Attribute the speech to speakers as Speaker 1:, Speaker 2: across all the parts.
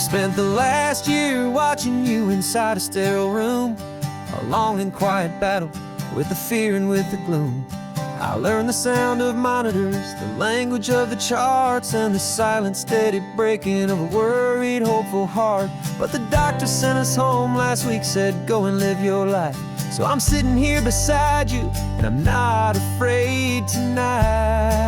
Speaker 1: I've spent the last year watching you inside a sterile room, a long and quiet battle with the fear and with the gloom. I learned the sound of monitors, the language of the charts, and the silent, steady breaking of a worried, hopeful heart. But the doctor sent us home last week, said, go and live your life. So I'm sitting here beside you, and I'm not afraid tonight.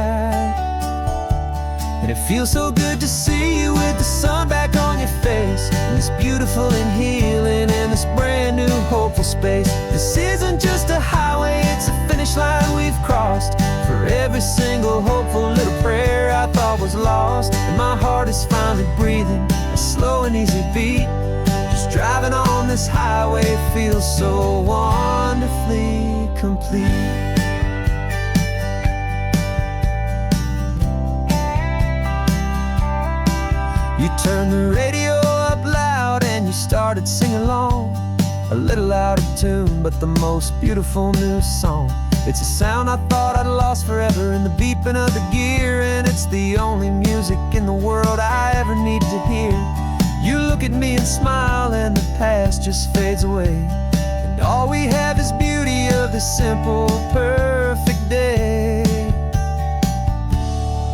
Speaker 1: And it feels so good to see you with the sun back on your face, and this beautiful and healing in this brand new hopeful space. This isn't just a highway, it's a finish line we've crossed. For every single hopeful little prayer I thought was lost, and my heart is finally breathing a slow and easy beat. Just driving on this highway feels so wonderfully complete. You turned the radio up loud and you started singing along, a little out of tune, but the most beautiful new song. It's a sound I thought I'd lost forever in the beeping of the gear, and it's the only music in the world I ever need to hear. You look at me and smile, and the past just fades away, and all we have is beauty of this simple, perfect day.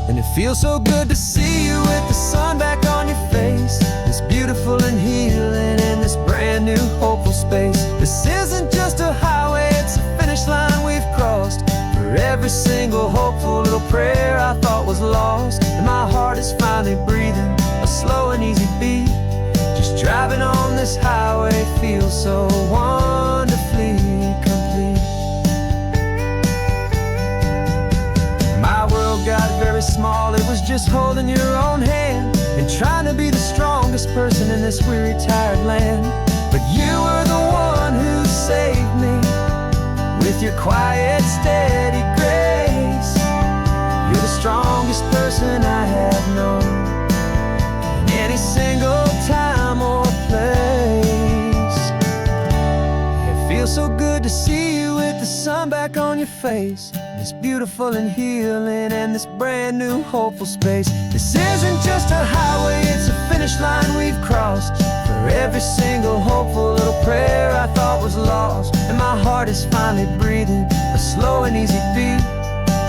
Speaker 1: And it feels so good to see you with the sun back on your face, this beautiful and healing in this brand new hopeful space. This isn't just a highway, it's a finish line we've crossed. For every single hopeful little prayer I thought was lost, and my heart is finally breathing a slow and easy beat. Just driving on this highway feels so wonderfully complete. My world got very small, it was just holding your own hand and trying to be the strongest person in this weary, tired land. But you were the one who saved me with your quiet, steady grace. You're the strongest person I have known in any single time or place. It feels so good to see you with the sun back on your face, this beautiful and healing and this brand new hopeful space. This isn't just a highway, it's a finish line we've crossed. For every single hopeful little prayer I thought was lost, and my heart is finally breathing a slow and easy beat.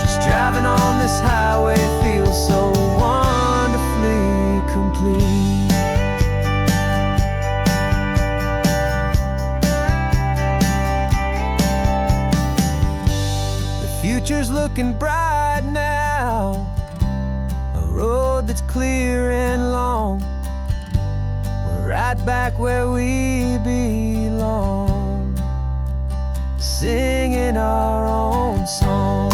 Speaker 1: Just driving on this highway feels so wonderfully complete. Future's looking bright now, a road that's clear and long. We're right back where we belong, singing our own song.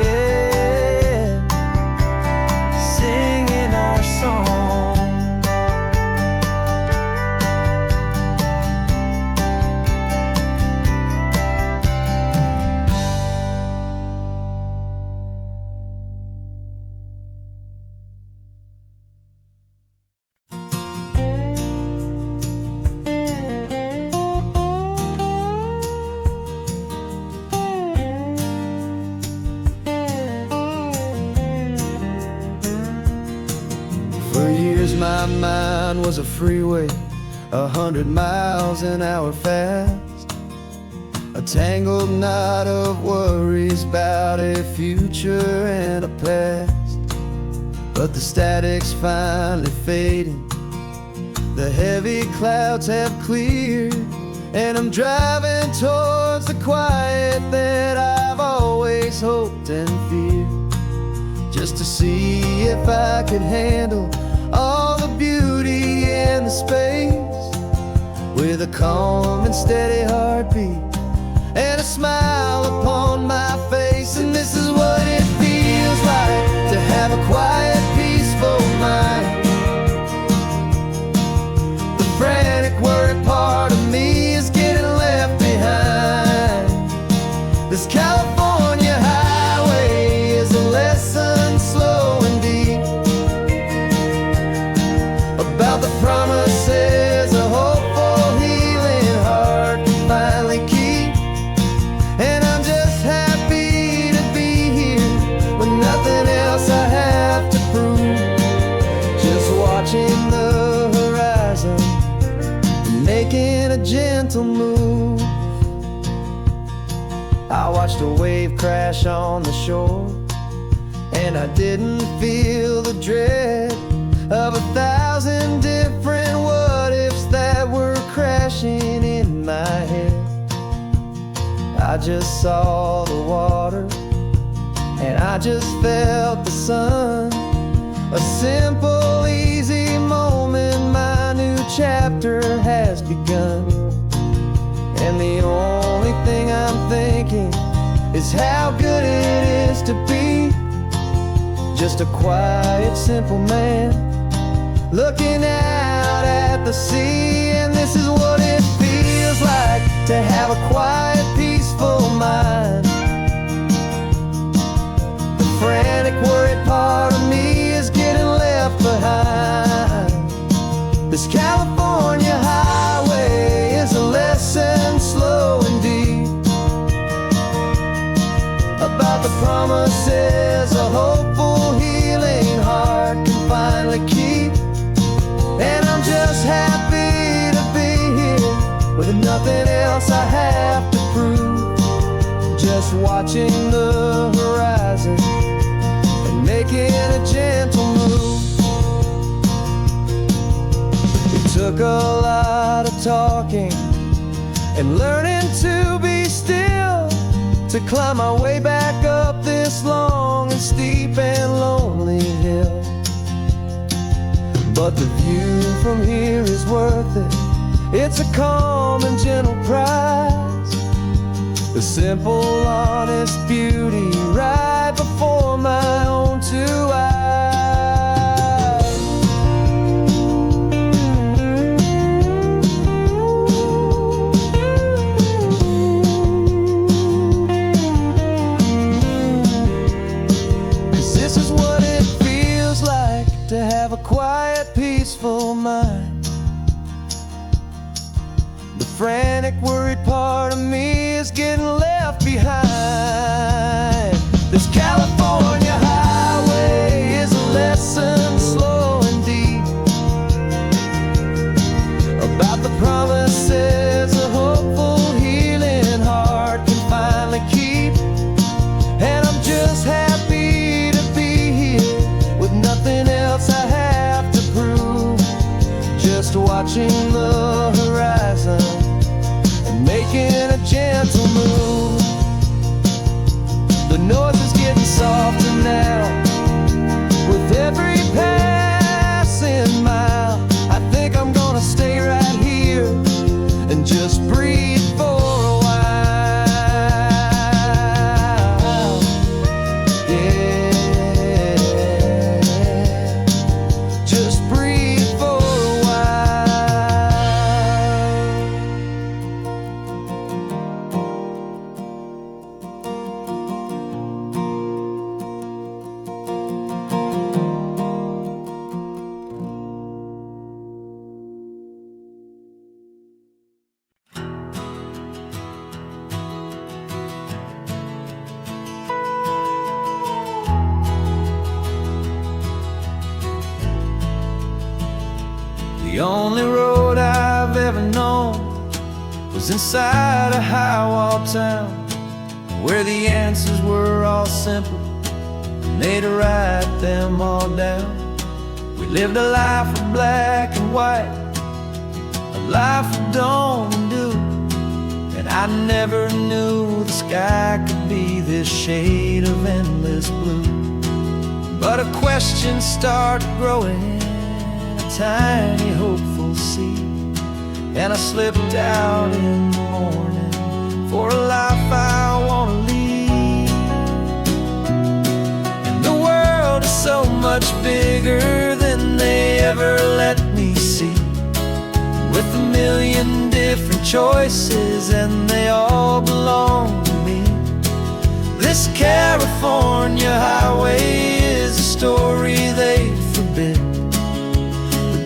Speaker 1: Yeah, singing our song. My mind was a freeway, 100 miles an hour fast, a tangled knot of worries about a future and a past. But the static's finally fading, the heavy clouds have cleared, and I'm driving towards the quiet that I've always hoped and feared, just to see if I could handle all the beauty in the space, with a calm and steady heartbeat and a smile upon my face. And this is what it feels like to have a quiet, peaceful mind. The frantic, worried part of me is getting left behind. This California highway is a lesson slow and deep about the promises a hopeful, healing heart can finally keep. And I'm just happy to be here with nothing else I have to prove. I watched a wave crash on the shore, and I didn't feel the dread of 1,000 different what-ifs that were crashing in my head. I just saw the water, and I just felt the sun. A simple, easy moment, my new chapter has begun. And the only thing I'm thinking is how good it is to be just a quiet, simple man looking out at the sea. And this is what it feels like to have a quiet, peaceful mind. The frantic, worried part of me is getting left behind. This California highway is a lesson slow and deep about the promises a hopeful, healing heart can finally keep. And I'm just happy to be here with nothing else I have to prove, just watching the horizon and making a gentle move. It took a lot of talking and learning to be still to climb my way back up this long and steep and lonely hill. But the view from here is worth it. It's a calm and gentle prize, the simple, honest beauty right before my own two eyes. This is what it feels like to have a quiet, peaceful mind. The frantic, worried part of me is getting left behind. This California highway is a lesson slow and deep about the promises a hopeful, healing heart can finally keep. And I'm just happy to be here with nothing else I have to prove, just watching the horizon and making a gentle move. The noise is getting softer now with every passing mile. I think I'm gonna stay right here and just breathe for a while. Yeah, just breathe for a The only road I've ever known was inside a high-wall town, where the answers were all simple and they'd write them all down. We lived a life of black and white, a life of dawn and dew, and I never knew the sky could be this shade of endless blue. But a question started growing, tiny hopeful seed, and I slipped out in the morning for a life I want to lead. And the world is so much bigger than they ever let me see, with a million different choices and they all belong to me. This California highway is a story they forbid,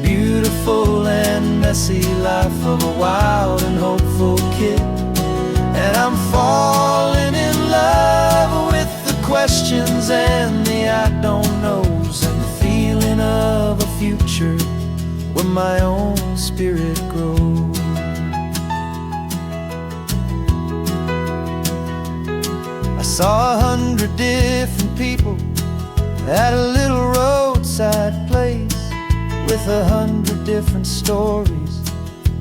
Speaker 1: beautiful and messy life of a wild and hopeful kid. And I'm falling in love with the questions and the I don't knows, and the feeling of a future where my own spirit grows. saw 100 different people at a little roadside place, with 100 different stories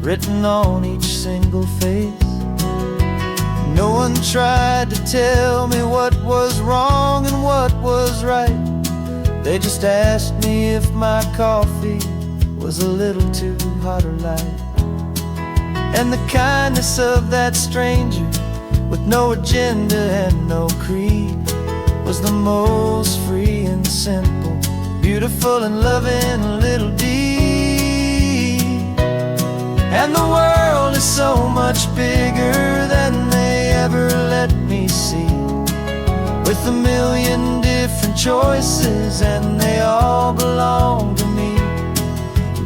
Speaker 1: written on each single face. No one tried to tell me what was wrong and what was right. They just asked me if my coffee was a little too hot or light. And the kindness of that stranger, with no agenda and no creed, was the most free and simple, beautiful and loving little deed. And the world is so much bigger than they ever let me see, with a million different choices and they all belong to me.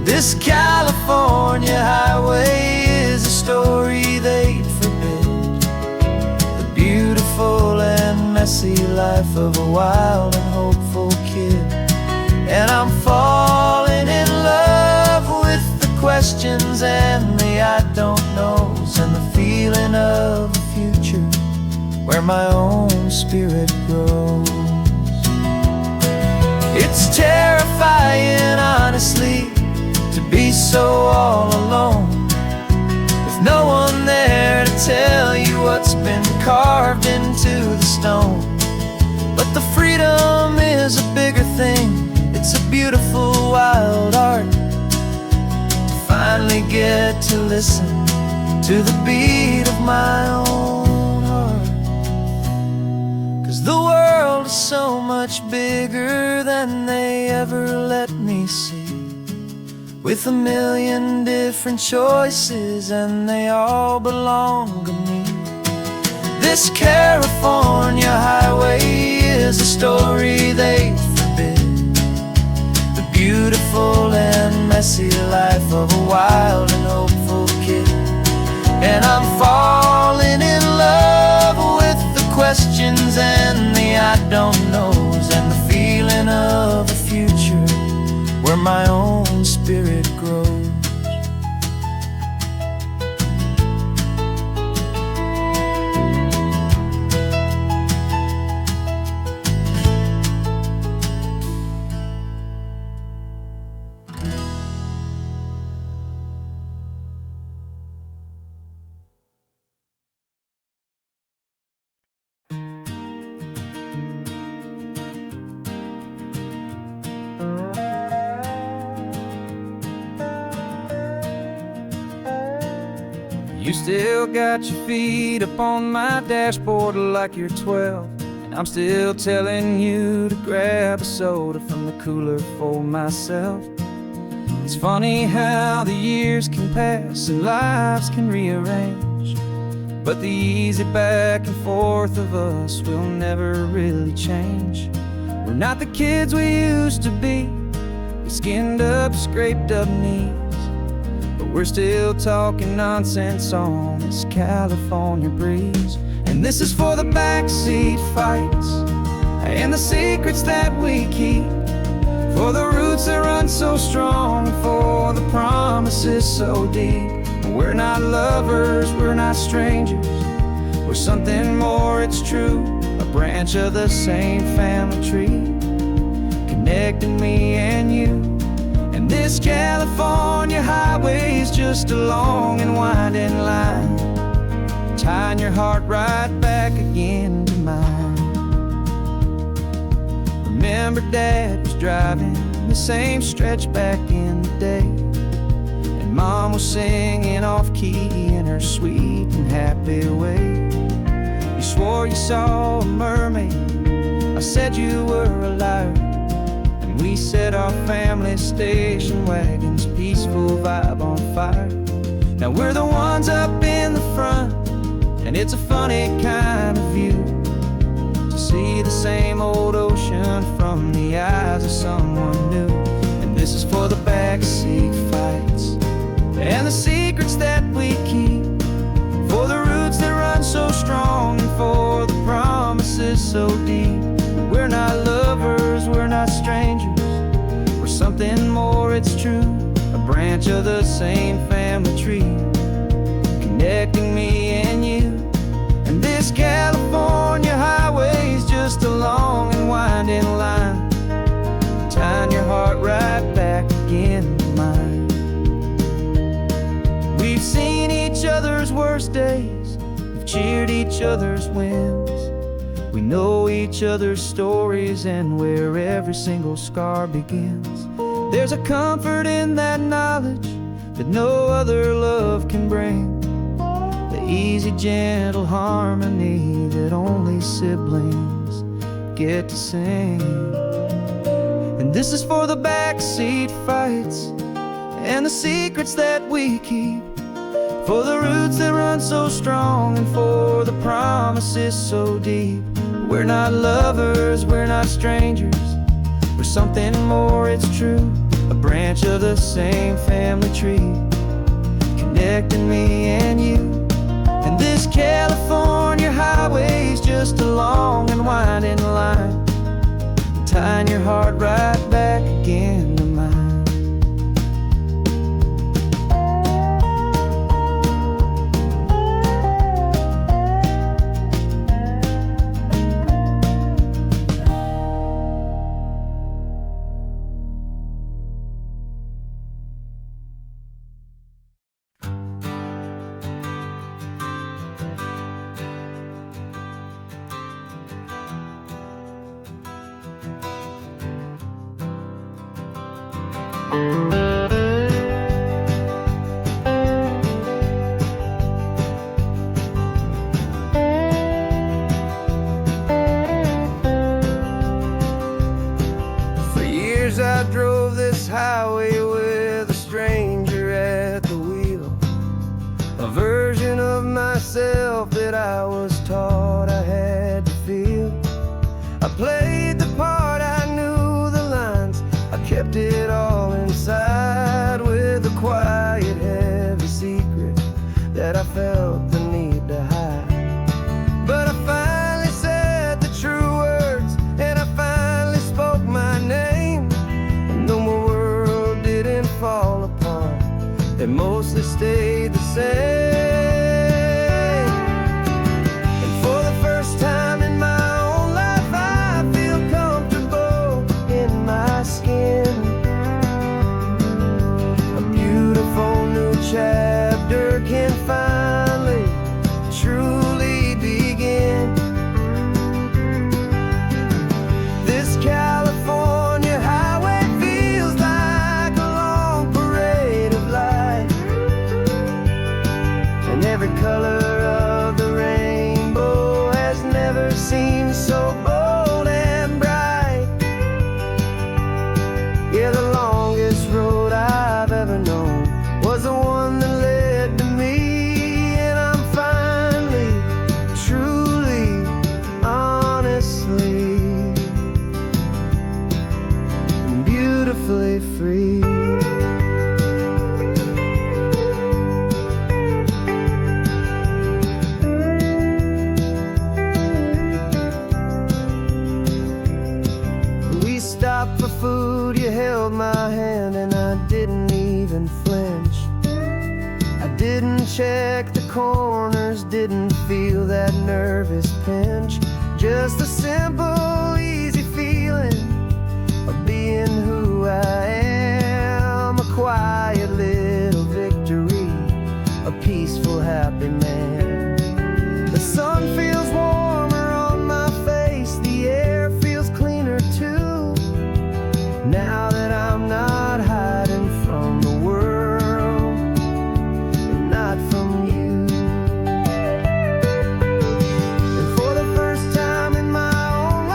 Speaker 1: This California highway is a story they'd forbid, the beautiful and messy life of a wild and hopeful kid. And I'm falling in love with the questions and the I don't knows, and the feeling of a future where my own spirit grows. It's terrifying, honestly, to be so all alone, with no one there to tell you what's been carved into the stone. But the freedom is a bigger thing. It's a beautiful wild art to finally get to listen to the beat of my own heart. 'Cause the world is so much bigger than they ever let me see, with a million different choices and they all belong to me. This California highway is a story they forbid, the beautiful and messy life of a wild and hopeful kid. And I'm falling in love with the questions and the I don't knows, and the feeling of a future where my own spirit grows. You still got your feet up on my dashboard like you're 12, and I'm still telling you to grab a soda from the cooler for myself. It's funny how the years can pass and lives can rearrange, but the easy back and forth of us will never really change. We're not the kids we used to be, with skinned up, scraped up knees, but we're still talking nonsense on this California breeze. And this is for the backseat fights and the secrets that we keep, for the roots that run so strong, for the promises so deep. We're not lovers, we're not strangers, we're something more, it's true, a branch of the same family tree, connecting me and you. And this California highway is just a long and winding line, tying your heart right back again to mine. Remember Dad was driving the same stretch back in the day, and Mom was singing off-key in her sweet and happy way. You swore you saw a mermaid, I said you were a liar, and we set our family station wagon's peaceful vibe on fire. Now we're the ones up in the front, and it's a funny kind of view to see the same old ocean from the eyes of someone new. And this is for the backseat fights and the secrets that we keep, for the roots that run so strong, and for the promises so deep. We're not lovers, we're not strangers, we're something more, it's true, a branch of the same family tree, connecting me and you. And this California highway other's wins. We know each other's stories and where every single scar begins. There's a comfort in that knowledge that no other love can bring. The easy, gentle harmony that only siblings get to sing. And this is for the backseat fights and the secrets that we keep, for the roots that run so strong and for the promises so deep. We're not lovers, we're not strangers, we're something more, it's true. A branch of the same family tree, connecting me and you. And this California highway's just a long and winding line, tying your heart right back again to mine. For years I drove this highway with a stranger at the wheel, a version of myself that I was taught I had to feel. I played the part, I knew the lines, I kept it all inside with a quiet, heavy secret that I felt the need to hide. But I finally said the true words, and I finally spoke my name. And though my world didn't fall apart, it mostly stayed the same. And for the first time in my own life, I feel comfortable in my skin. A beautiful new chapter can finally truly begin. This California highway feels like a long parade of light, and every color of the rainbow has never seemed so bold and bright. Yeah, the longest road I've ever known was the one that led to me, and I'm finally, truly, honestly, and beautifully free. We stopped for food, you held my hand, and I didn't even flinch. I didn't check the corners, didn't feel that nervous pinch. Just a simple, easy feeling of being who I am. A quiet little victory, a peaceful, happy man. The sun feels warmer on my face, the air feels cleaner too, now that I'm not hiding from the world and not from you. And for the first time in my own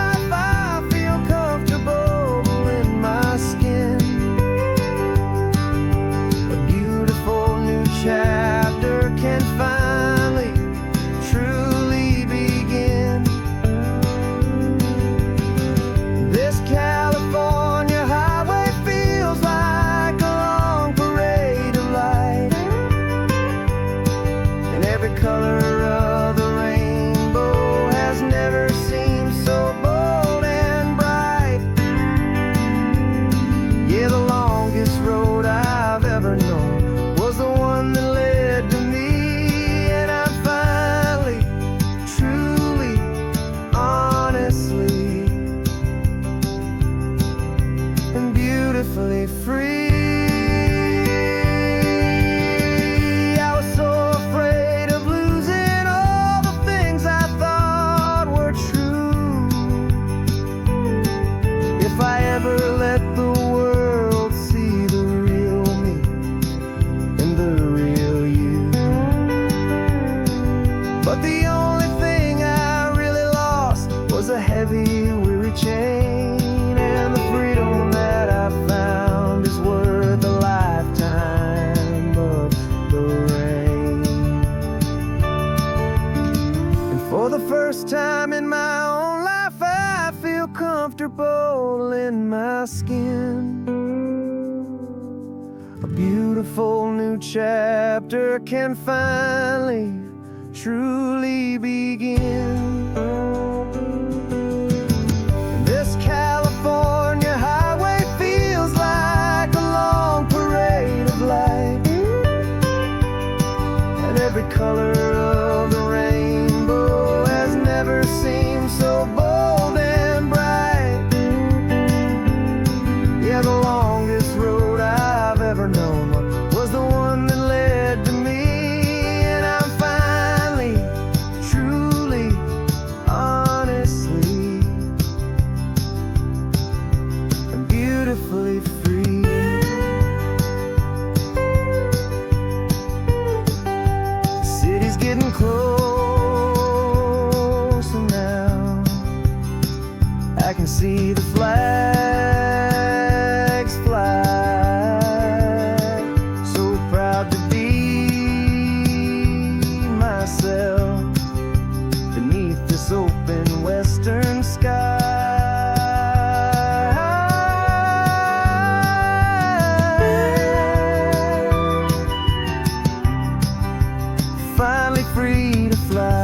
Speaker 1: new chapter can finally, truly begin. This California highway feels like a long parade of light, and every color of the rainbow has never seemed so bold and bright. Yeah, the longest road I've ever known was the one that led to me, and I'm finally, truly, honestly, and beautifully free. The city's getting closer now. I can see the flags fly. So proud to be myself beneath this open western sky. Finally free to fly.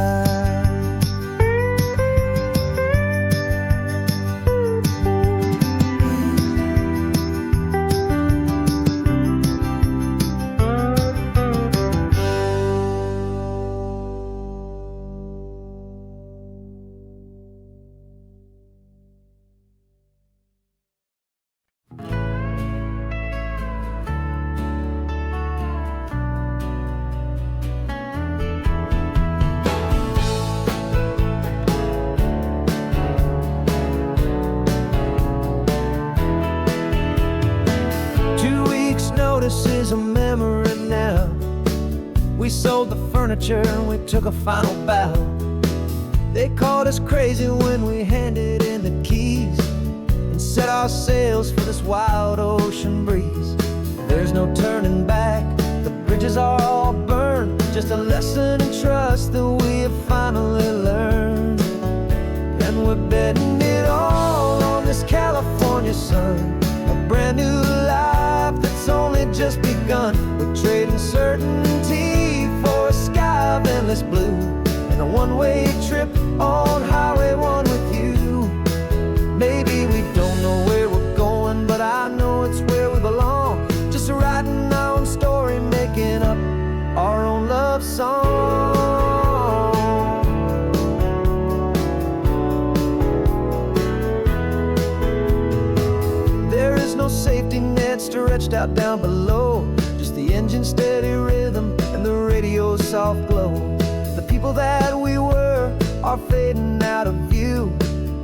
Speaker 1: Notice is a memory now. We sold the furniture and we took a final bow. They called us crazy when we handed in the keys and set our sails for this wild ocean breeze. There's no turning back, the bridges are all burned. Just a lesson in trust that we have finally learned. And we're betting it all on this California sun, a brand new life that's only just begun. We're trading certainty for a sky of endless blue, and a one-way trip on Highway 1 with you. Maybe we don't know where we're going, but I know it's where we belong. Just writing our own story, making up our own love song. There is no safety net stretched out down below, just the engine's steady rhythm and the radio's soft glow. The people that we were are fading out of view,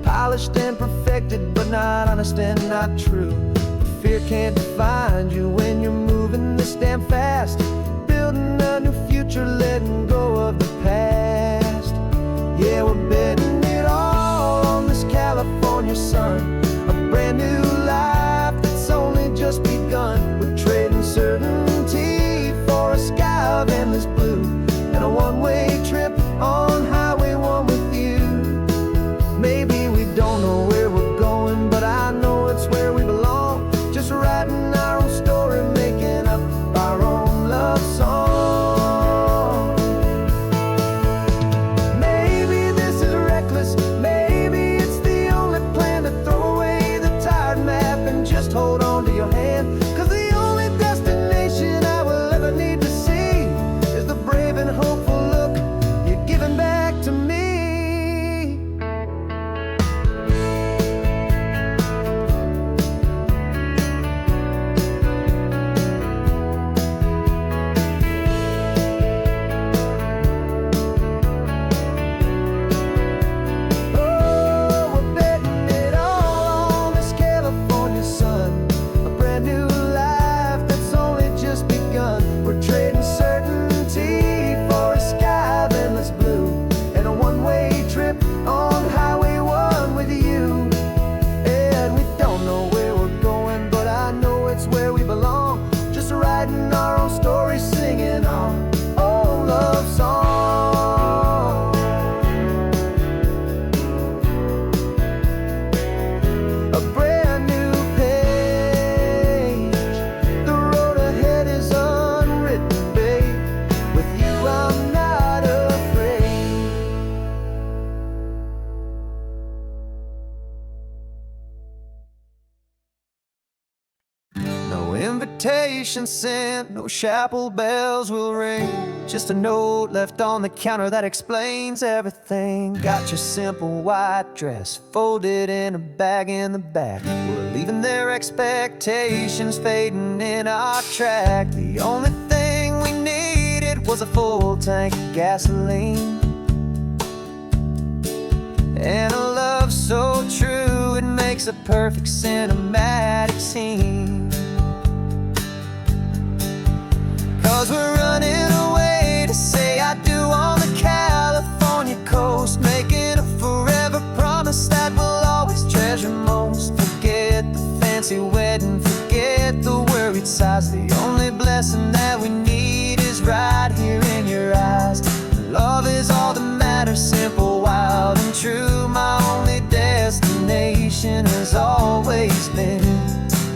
Speaker 1: polished and perfected, but not honest and not true. Fear can't define you when you're moving this damn fast, building a new future, letting go of the past. Yeah, we're betting it all on this California sun, a brand new life that's only just begun. We're trading certainty for a sky of endless blue, and a one-way trip on Highway 1 with you. Maybe we don't know where we're going, but I know it's where we belong. Just writing our own story, invitation sent, no chapel bells will ring. Just a note left on the counter that explains everything. Got your simple white dress folded in a bag in the back. We're leaving their expectations fading in our track. The only thing we needed was a full tank of gasoline, and a love so true it makes a perfect cinematic scene. 'Cause we're running away to say I do on the California coast, making a forever promise that we'll always treasure most. Forget the fancy wedding, forget the worried sighs. The only blessing that we need is right here in your eyes. Love is all that matters, simple, wild, and true. My only destination has always been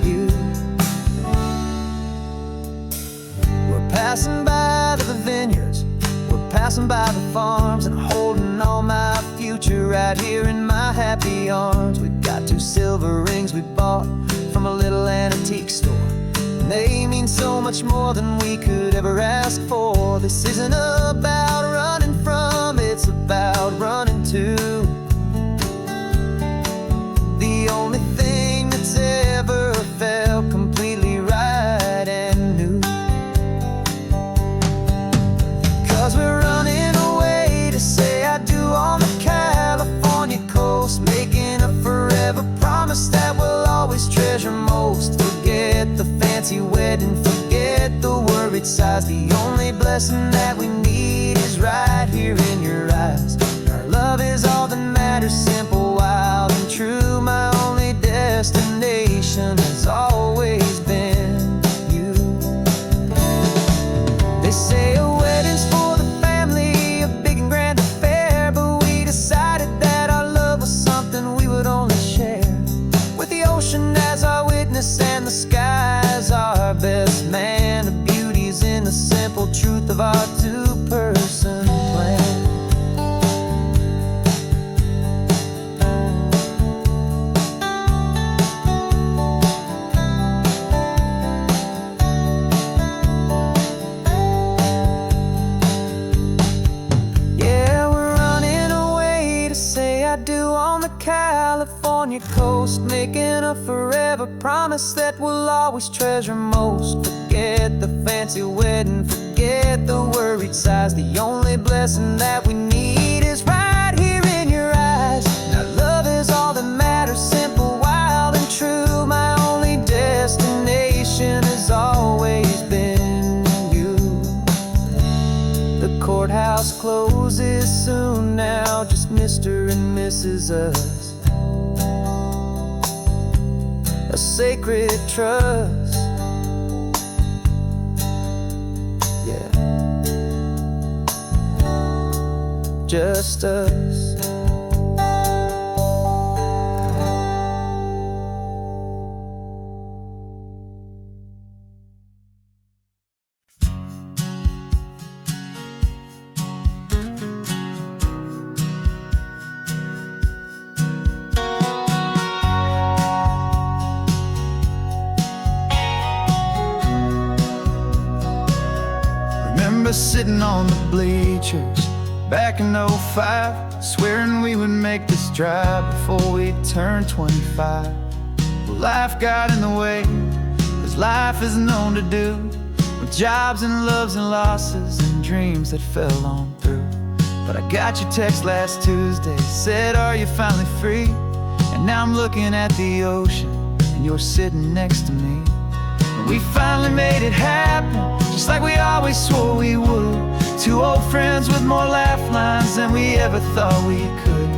Speaker 1: you. We're passing by the vineyards, we're passing by the farms, and holding all my future right here in my happy arms. We've got 2 silver rings we bought from a little antique store, and they mean so much more than we could ever ask for. This isn't about running from, it's about running to the only thing that's ever felt completely right and new. 'Cause we're running away to say I do on the California coast, making a forever promise that we'll always treasure most. Forget the fancy wedding, forget the worried sighs. The only blessing that we need is right here in your eyes. Our love is all that matters, simple, wild, and true. My only destination has always been you. They say a wedding's for the family, a big and grand affair, but we decided that our love was something we would only share with the ocean as our witness and the sky as our best man. The beauty's in the simple truth of our 2-person plan. Yeah, we're running away to say I do on the California coast, making a forever promise that we'll always treasure most. Forget the fancy wedding, forget the worried sighs. The only blessing that we need is right here in your eyes. Now love is all that matters, simple, wild, and true. My only destination has always been you. The courthouse closes soon now, just Mr. and Mrs. Us, a sacred trust. Yeah, just us. Remember sitting on the bleachers back in '05, swearing we would make this drive before we turned 25. Well, life got in the way, as life is known to do, with jobs and loves and losses and dreams that fell on through. But I got your text last Tuesday, said, are you finally free? And now I'm looking at the ocean, and you're sitting next to me. And we finally made it happen, just like we always swore we would. 2 old friends with more laugh lines than we ever thought we could.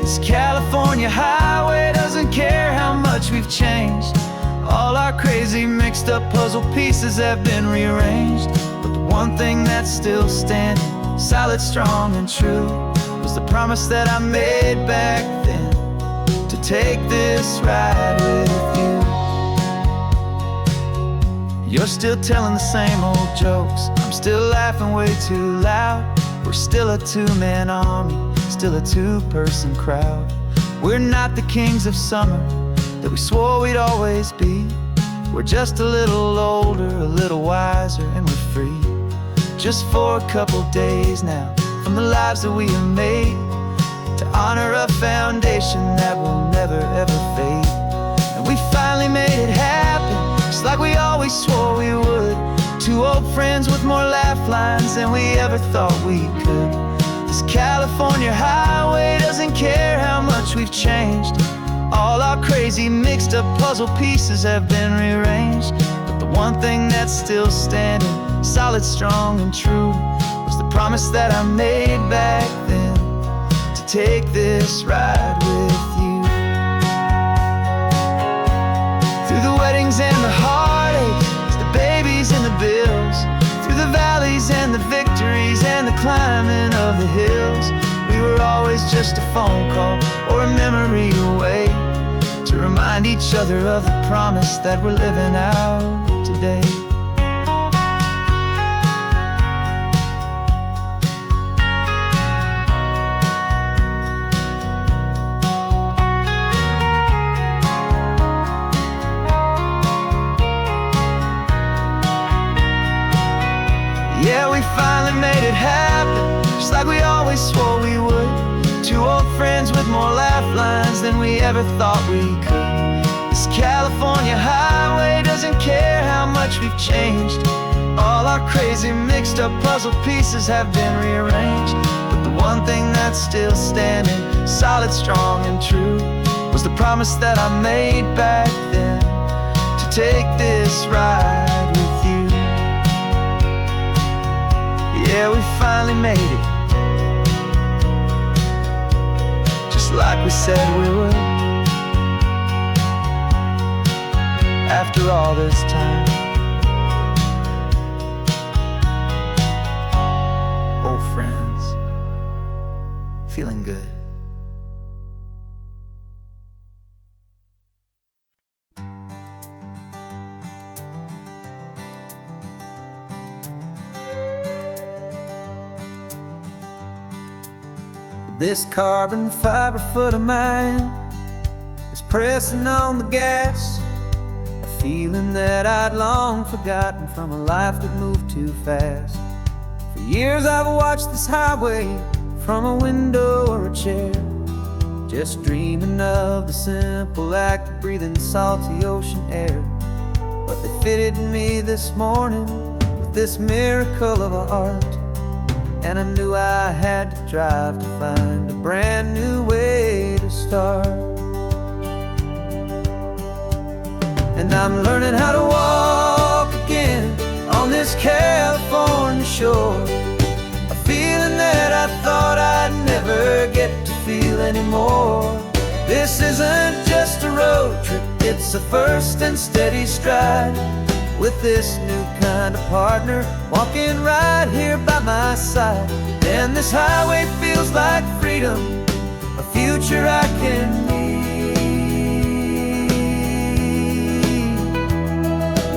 Speaker 1: This California highway doesn't care how much we've changed. All our crazy mixed up puzzle pieces have been rearranged. But the one thing that's still standing, solid, strong, and true, was the promise that I made back then, to take this ride with you. You're still telling the same old jokes, I'm still laughing way too loud. We're still a 2-man army, still a 2-person crowd. We're not the kings of summer that we swore we'd always be. We're just a little older, a little wiser, and we're free. Just for a couple days now, from the lives that we have made, to honor a foundation that will never ever fade. And we finally made it happen, just like we always swore we would. Two old friends with more laugh lines than we ever thought we could. This California highway doesn't care how much we've changed. All our crazy mixed up puzzle pieces have been rearranged, but the one thing that's still standing, solid, strong, and true, was the promise that I made back then, to take this ride with you. Through the weddings and the heartaches, the babies and the bills, through the valleys and the victories and the climbing of the hills, we were always just a phone call or a memory away, to remind each other of the promise that we're living out today. Yeah, we finally made it happen, just like we always swore we would. Two old friends with more laugh lines than we ever thought we could. This California highway doesn't care how much we've changed. All our crazy mixed up puzzle pieces have been rearranged, but the one thing that's still standing, solid, strong, and true, was the promise that I made back then, to take this ride with you. Yeah, we finally made it, just like we said we would. After all this time, old friends, feeling good. This carbon fiber foot of mine is pressing on the gas, a feeling that I'd long forgotten from a life that moved too fast. For years I've watched this highway from a window or a chair, just dreaming of the simple act of breathing salty ocean air. But they fitted me this morning with this miracle of art, and I knew I had to drive to find a brand new way to start. And I'm learning how to walk again on this California shore, a feeling that I thought I'd never get to feel anymore. This isn't just a road trip, it's a first and steady stride, with this new kind of partner walking right here by my side. And this highway feels like freedom, a future I can need,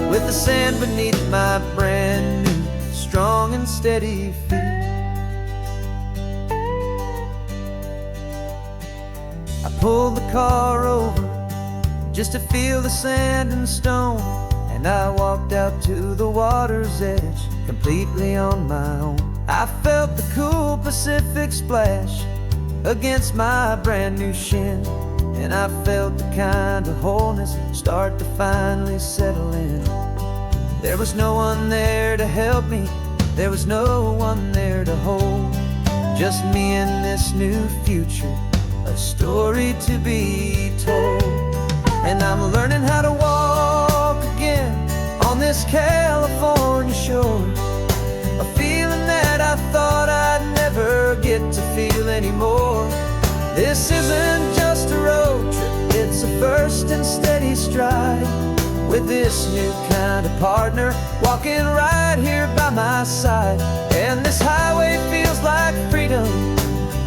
Speaker 1: with the sand beneath my brand new, strong and steady feet. I pulled the car over just to feel the sand and stone, and I walked out to the water's edge, completely on my own. I felt the cool Pacific splash against my brand new shin, and I felt the kind of wholeness start to finally settle in. There was no one there to help me, there was no one there to hold, just me and this new future, a story to be told. And I'm learning how to walk again on this California shore, a feeling that I thought I'd never get to feel anymore. This isn't just a road trip, it's a first and steady stride, with this new kind of partner walking right here by my side. And this highway feels like freedom,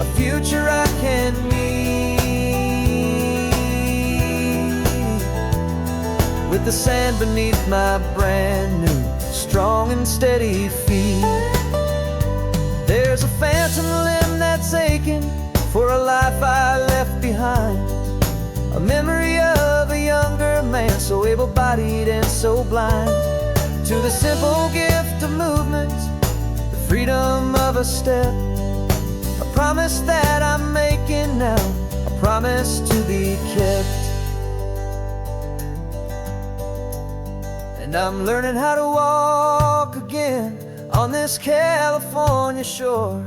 Speaker 1: a future I can need, with the sand beneath my brand new, strong and steady feet. There's a phantom limb that's aching for a life I left behind, a memory of a younger man man, so able-bodied and so blind. To the simple gift of movement, the freedom of a step, a promise that I'm making now, a promise to be kept. And I'm learning how to walk again on this California shore,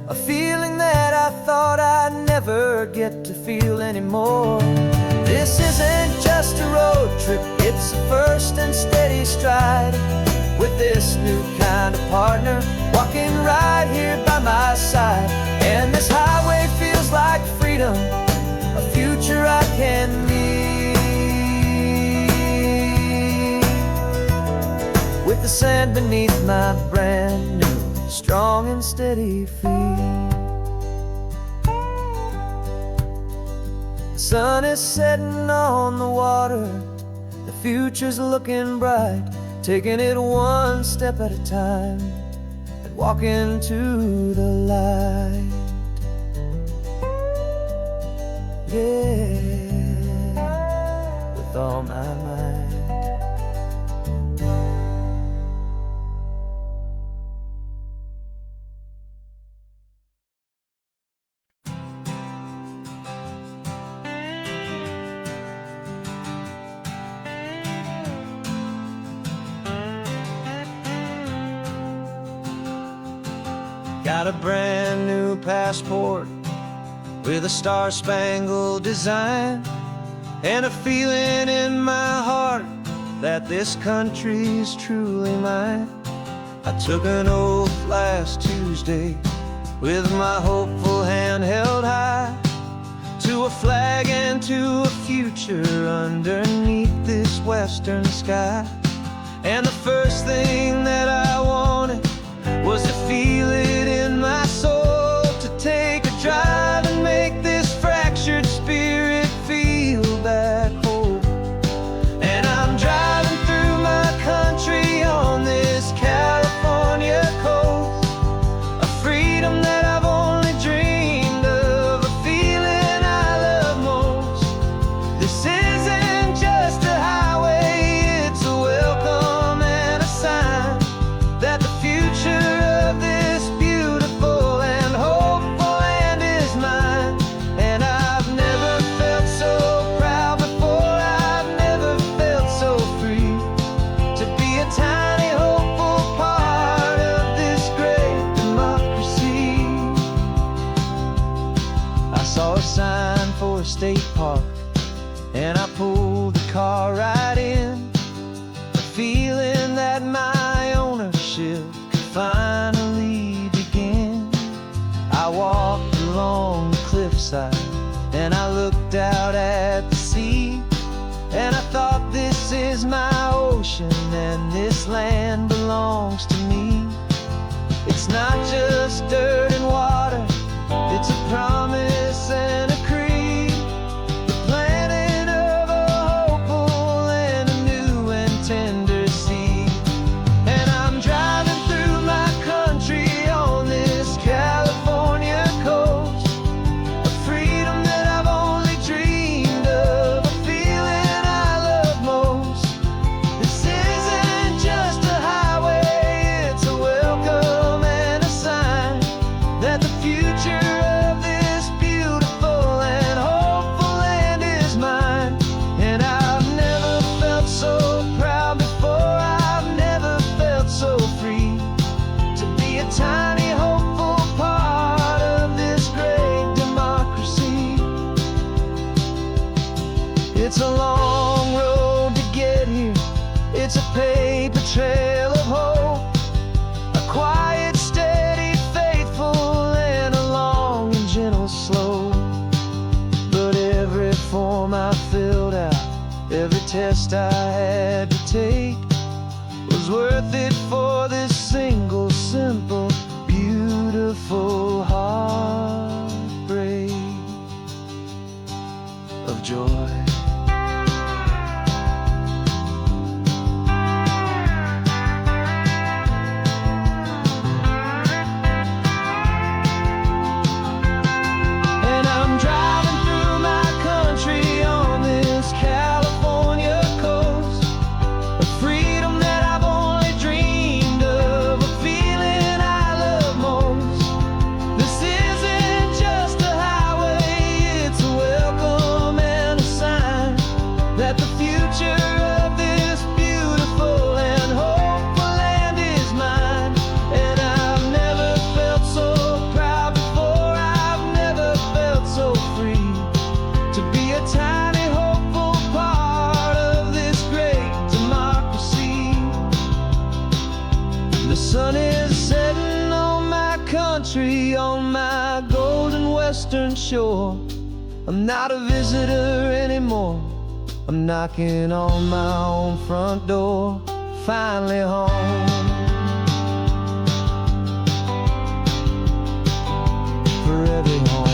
Speaker 1: a feeling that I thought I'd never get to feel anymore. This isn't just a road trip, it's a first and steady stride, with this new kind of partner walking right here by my side. And this highway feels like freedom, a future I can meet, with the sand beneath my brand new, strong and steady feet. The sun is setting on the water, the future's looking bright, taking it one step at a time and walking to the light. Yeah, with all my might. Got a brand new passport with a star-spangled design, and a feeling in my heart that this country's truly mine. I took an oath last Tuesday with my hopeful hand held high, to a flag and to a future underneath this western sky. And the first thing that I wanted was to feel it in my soul, to take a drive and make this fractured spirit feel back home. And I'm driving through my country on this California coast, a freedom that I've only dreamed of, a feeling I love most. This isn't just a highway, it's a welcome and a sign that the future of this beautiful and hopeful land is mine. And I've never felt so proud before, I've never felt so free, to be a tiny hopeful part of this great democracy. I saw a sign for a state park, and I pulled the car right in, a feeling that my ownership finally begin. I walked along the cliffside and I looked out at the sea, and I thought, this is my ocean and this land belongs to me. It's not just dirt and water, it's a promise and a creed, the planting of a hopeful and a new and tender seed. And I'm driving through my country on this California coast, a freedom that I've only dreamed of, a feeling I love most. This isn't just a highway, it's a welcome and a sign that the future of this beautiful and hopeful land is mine. And I've never felt so proud before, I've never felt so free, to be a tiny hopeful part of this great democracy. It's a long road to get here, it's a paper trail of hope, a quiet, steady, faithful, and a long and gentle slope. But every form I filled out, every test I had to take, was worth it for this single, simple, beautiful heartbreak of joy. And I'm driving through my country on this California The sun is setting on my country, on my golden western shore. I'm not a visitor anymore. I'm knocking on my own front door. Finally home. Forever home.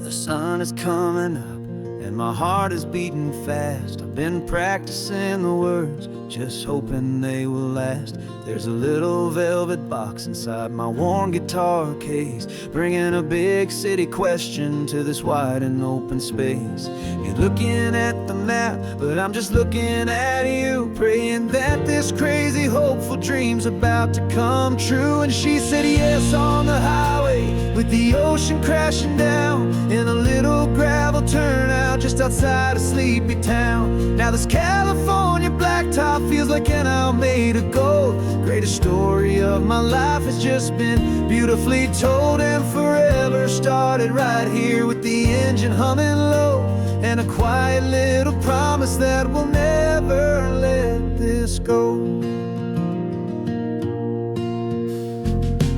Speaker 1: The sun is coming up and my heart is beating fast. I've been practicing the words, just hoping they will last. There's a little velvet box inside my worn guitar case, bringing a big city question to this wide and open space. You're looking at the map, but I'm just looking at you, praying that this crazy hopeful dream's about to come true. And she said yes on the highway, with the ocean crashing down, in a little gravel turnout just outside of sleepy town. Now this California blacktop feels like an owl made of gold. Greatest story of my life has just been beautifully told, and forever started right here with the engine humming low, and a quiet little promise that we'll never let this go.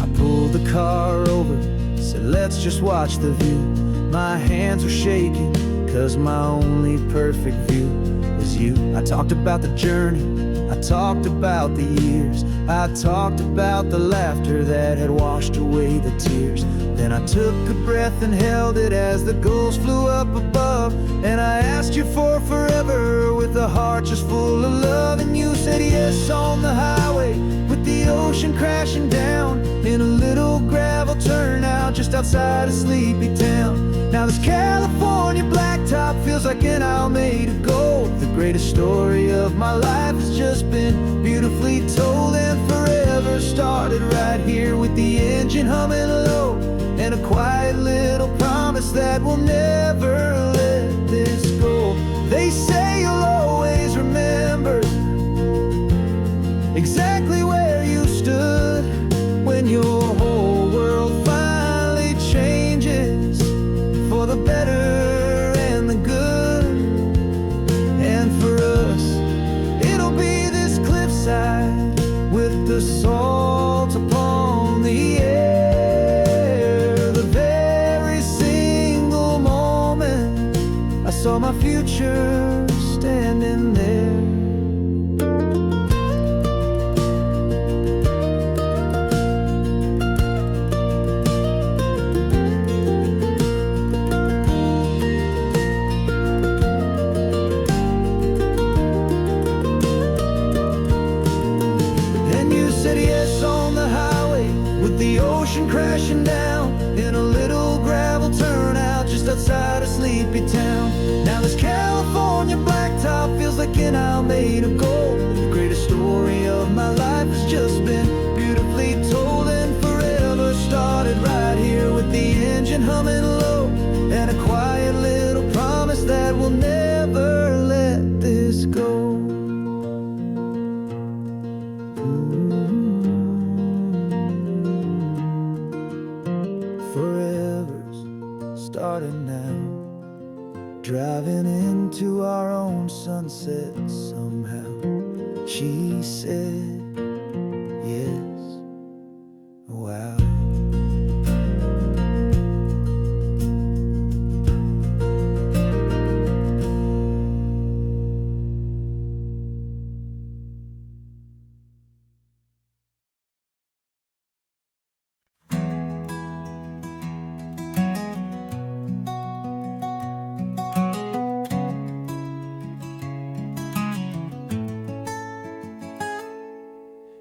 Speaker 1: I pulled the car over, said let's just watch the view. My hands were shaking, cause my only perfect view was you. I talked about the journey, I talked about the years, I talked about the laughter that had washed away the tears. Then I took a breath and held it as the gulls flew up above, and I asked you for forever with a heart just full of love. And you said yes on the highway, with the ocean crashing down, in a little gravel turnout just outside of sleepy town. Now this California blacktop feels like an owl made of gold. The greatest story of my life has just been beautifully told, and forever started right here with the engine humming low, and a quiet little promise that we'll never let this go. They say you'll always remember exactly where you stood when your whole world finally changes for the better and the good. And for us, it'll be this cliffside with the salt upon the air. The very single moment I saw my future standing there. The ocean crashing down, in a little gravel turnout just outside of sleepy town. Now this California blacktop feels like an owl made of gold. The greatest story of my life has just been beautifully told, and forever started right here with the engine humming low, and a quiet little promise that we'll never let this go. Starting now, driving into our own sunset somehow. She said yes. Wow.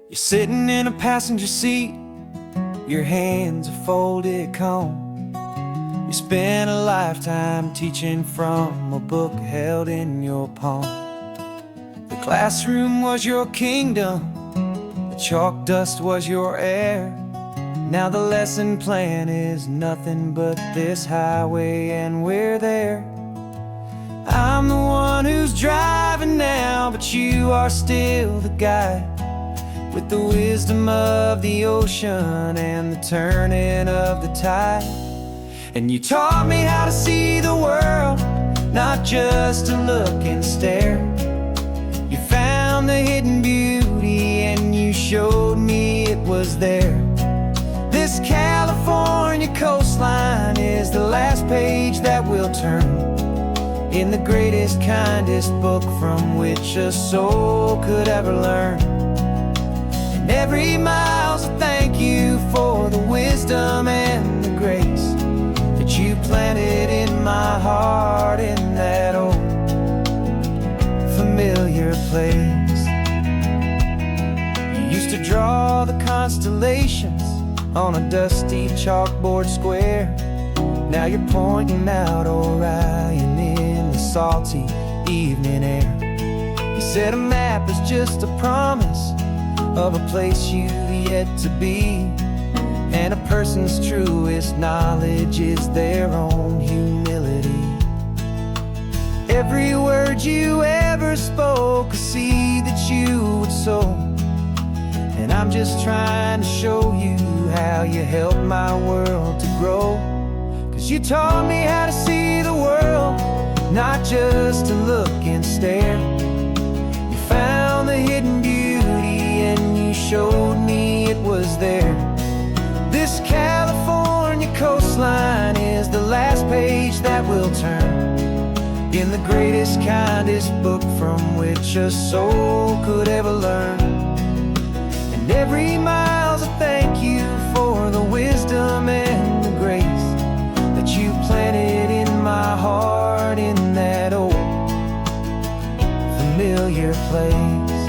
Speaker 1: You're sitting in a passenger seat, your hands are folded calm. You spent a lifetime teaching from a book held in your palm. The classroom was your kingdom, the chalk dust was your air, Now the lesson plan is nothing but this highway, and we're there. I'm the one who's driving now, but you are still the guide, with the wisdom of the ocean and the turning of the tide. And you taught me how to see the world, not just to look and stare. You found the hidden beauty and you showed me it was there. This California coastline is the last page that we'll turn in the greatest, kindest book from which a soul could ever learn. And every mile's a thank you for the wisdom and the grace that you planted in my heart in that old familiar place. You used to draw the constellations on a dusty chalkboard square. Now you're pointing out Orion in the salty evening air. You said a map is just a promise of a place you've yet to be, and a person's truest knowledge is their own humility. Every word you ever spoke, a seed that you would sow, and I'm just trying to show you how you helped my world to grow. 'Cause you taught me how to see the world, not just to look and stare. You found the hidden beauty and you showed me it was there. This California coastline is the last page that we'll turn in the greatest, kindest book from which a soul could ever learn. And every mile's a thank you for the wisdom and the grace that you planted in my heart in that old familiar place.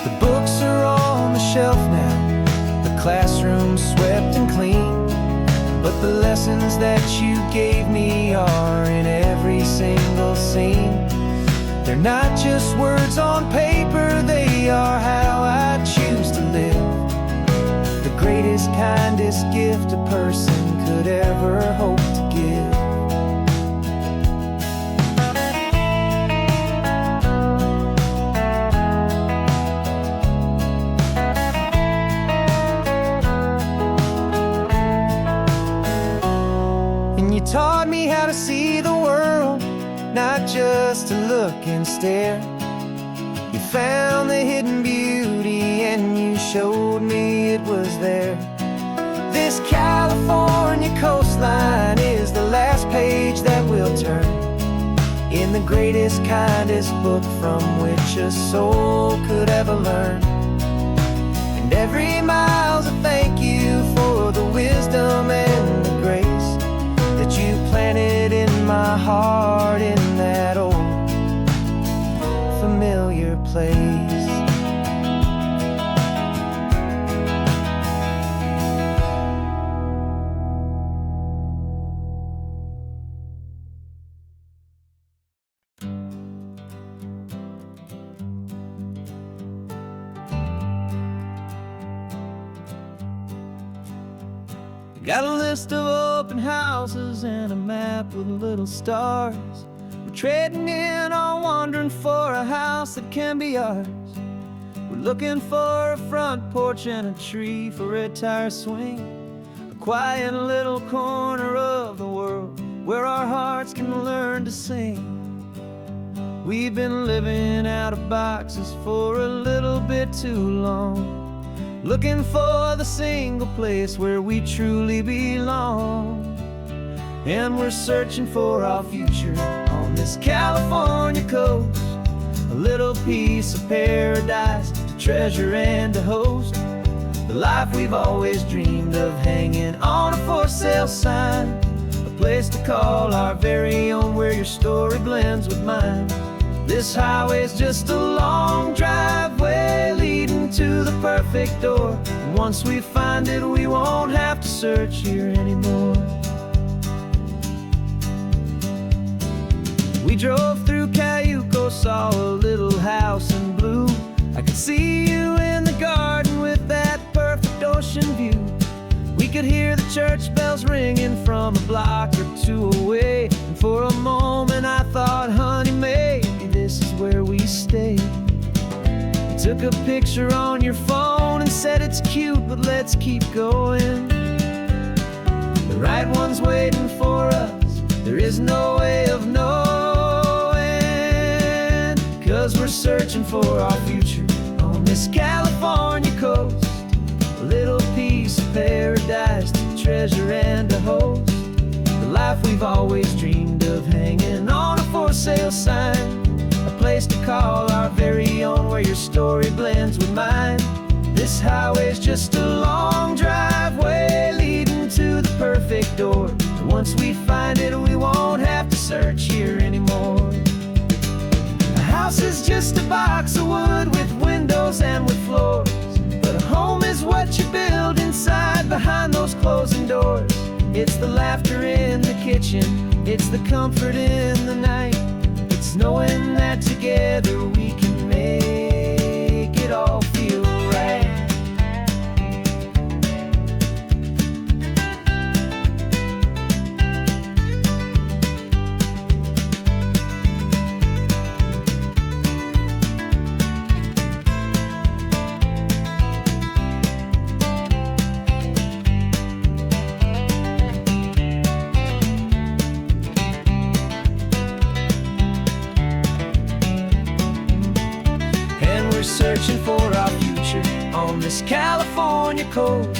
Speaker 1: The books are on the shelf now, the classroom swept and clean, but the lessons that you gave me are in every single scene. They're not just words on paper, they are how I choose to live. The greatest, kindest gift a person could ever hope to give. And you taught me how to see the world, not just to look and stare. You found the hidden beauty and you showed me it was there. This California coastline is the last page that we'll turn in the greatest, kindest book from which a soul could ever learn. And every mile's a thank you for the wisdom and the grace that you planted in my heart in that old familiar place. Got a list of open houses and a map with little stars. We're trading in or wandering for a house that can be ours. We're looking for a front porch and a tree for a tire swing, a quiet little corner of the world where our hearts can learn to sing. We've been living out of boxes for a little bit too long, looking for the single place where we truly belong. And we're searching for our future on this California coast, a little piece of paradise to treasure and to host, the life we've always dreamed of, hanging on a for sale sign, a place to call our very own, where your story blends with mine. This highway's just a long driveway leading to the perfect door, and once we find it, we won't have to search here anymore. We drove through Cayuco, saw a little house in blue. I could see you in the garden with that perfect church bells ringing from a block or two away. And for a moment I thought, honey, maybe this is where we stay. You took a picture on your phone and said it's cute, but let's keep going. The right one's waiting for us, there is no way of knowing. 'Cause we're searching for our future on this California coast. A little piece of paradise to treasure and to host. The life we've always dreamed of, hanging on a for sale sign. A place to call our very own, where your story blends with mine. This highway's just a long driveway leading to the perfect door. And once we find it, we won't have to search here anymore. A house is just a box of wood with windows and with floors. But a home is what you build inside, behind those closing doors. It's the laughter in the kitchen, it's the comfort in the night. It's knowing that together we can make it all feel right. Searching for our future on this California coast.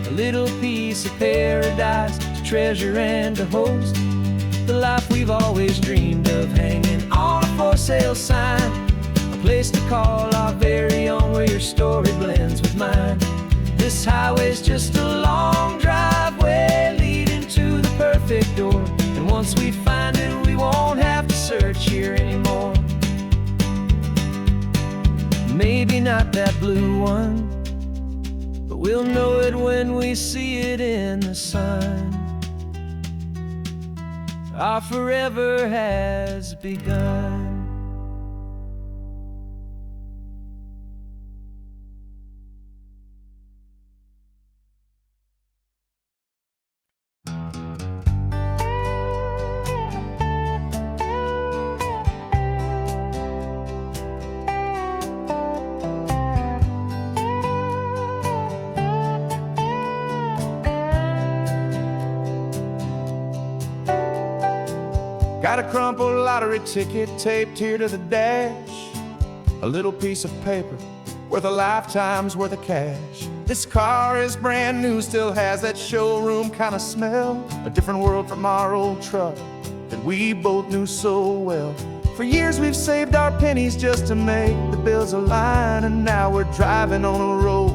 Speaker 1: A little piece of paradise to treasure and to host. The life we've always dreamed of, hanging on a for sale sign. A place to call our very own, where your story blends with mine. This highway's just a long driveway leading to the perfect door. And once we find it, we won't have to search here anymore. Maybe not that blue one, but we'll know it when we see it in the sun. Our forever has begun.
Speaker 2: Got a crumpled lottery ticket taped here to the dash. A little piece of paper worth a lifetime's worth of cash. This car is brand new, still has that showroom kind of smell. A different world from our old truck that we both knew so well. For years we've saved our pennies just to make the bills align. And now we're driving on a road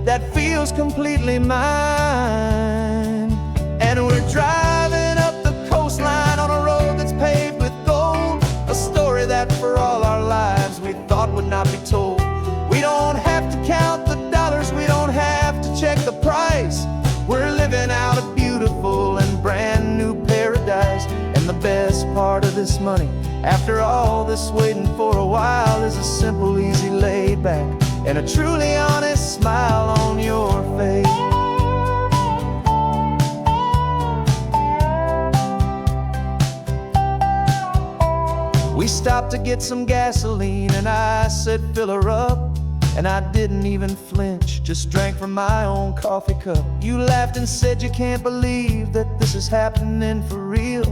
Speaker 2: that feels completely mine. And we're driving up the coastline on a road that's paved with gold. A story that for all our lives we thought would not be told. We don't have to count the dollars, we don't have to check the price. We're living out a beautiful and brand new paradise. And the best part of this money, after all this waiting for a while, is a simple, easy, laid back, and a truly honest smile on your face. We stopped to get some gasoline and I said fill her up. And I didn't even flinch, just drank from my own coffee cup. You laughed and said you can't believe that this is happening for real.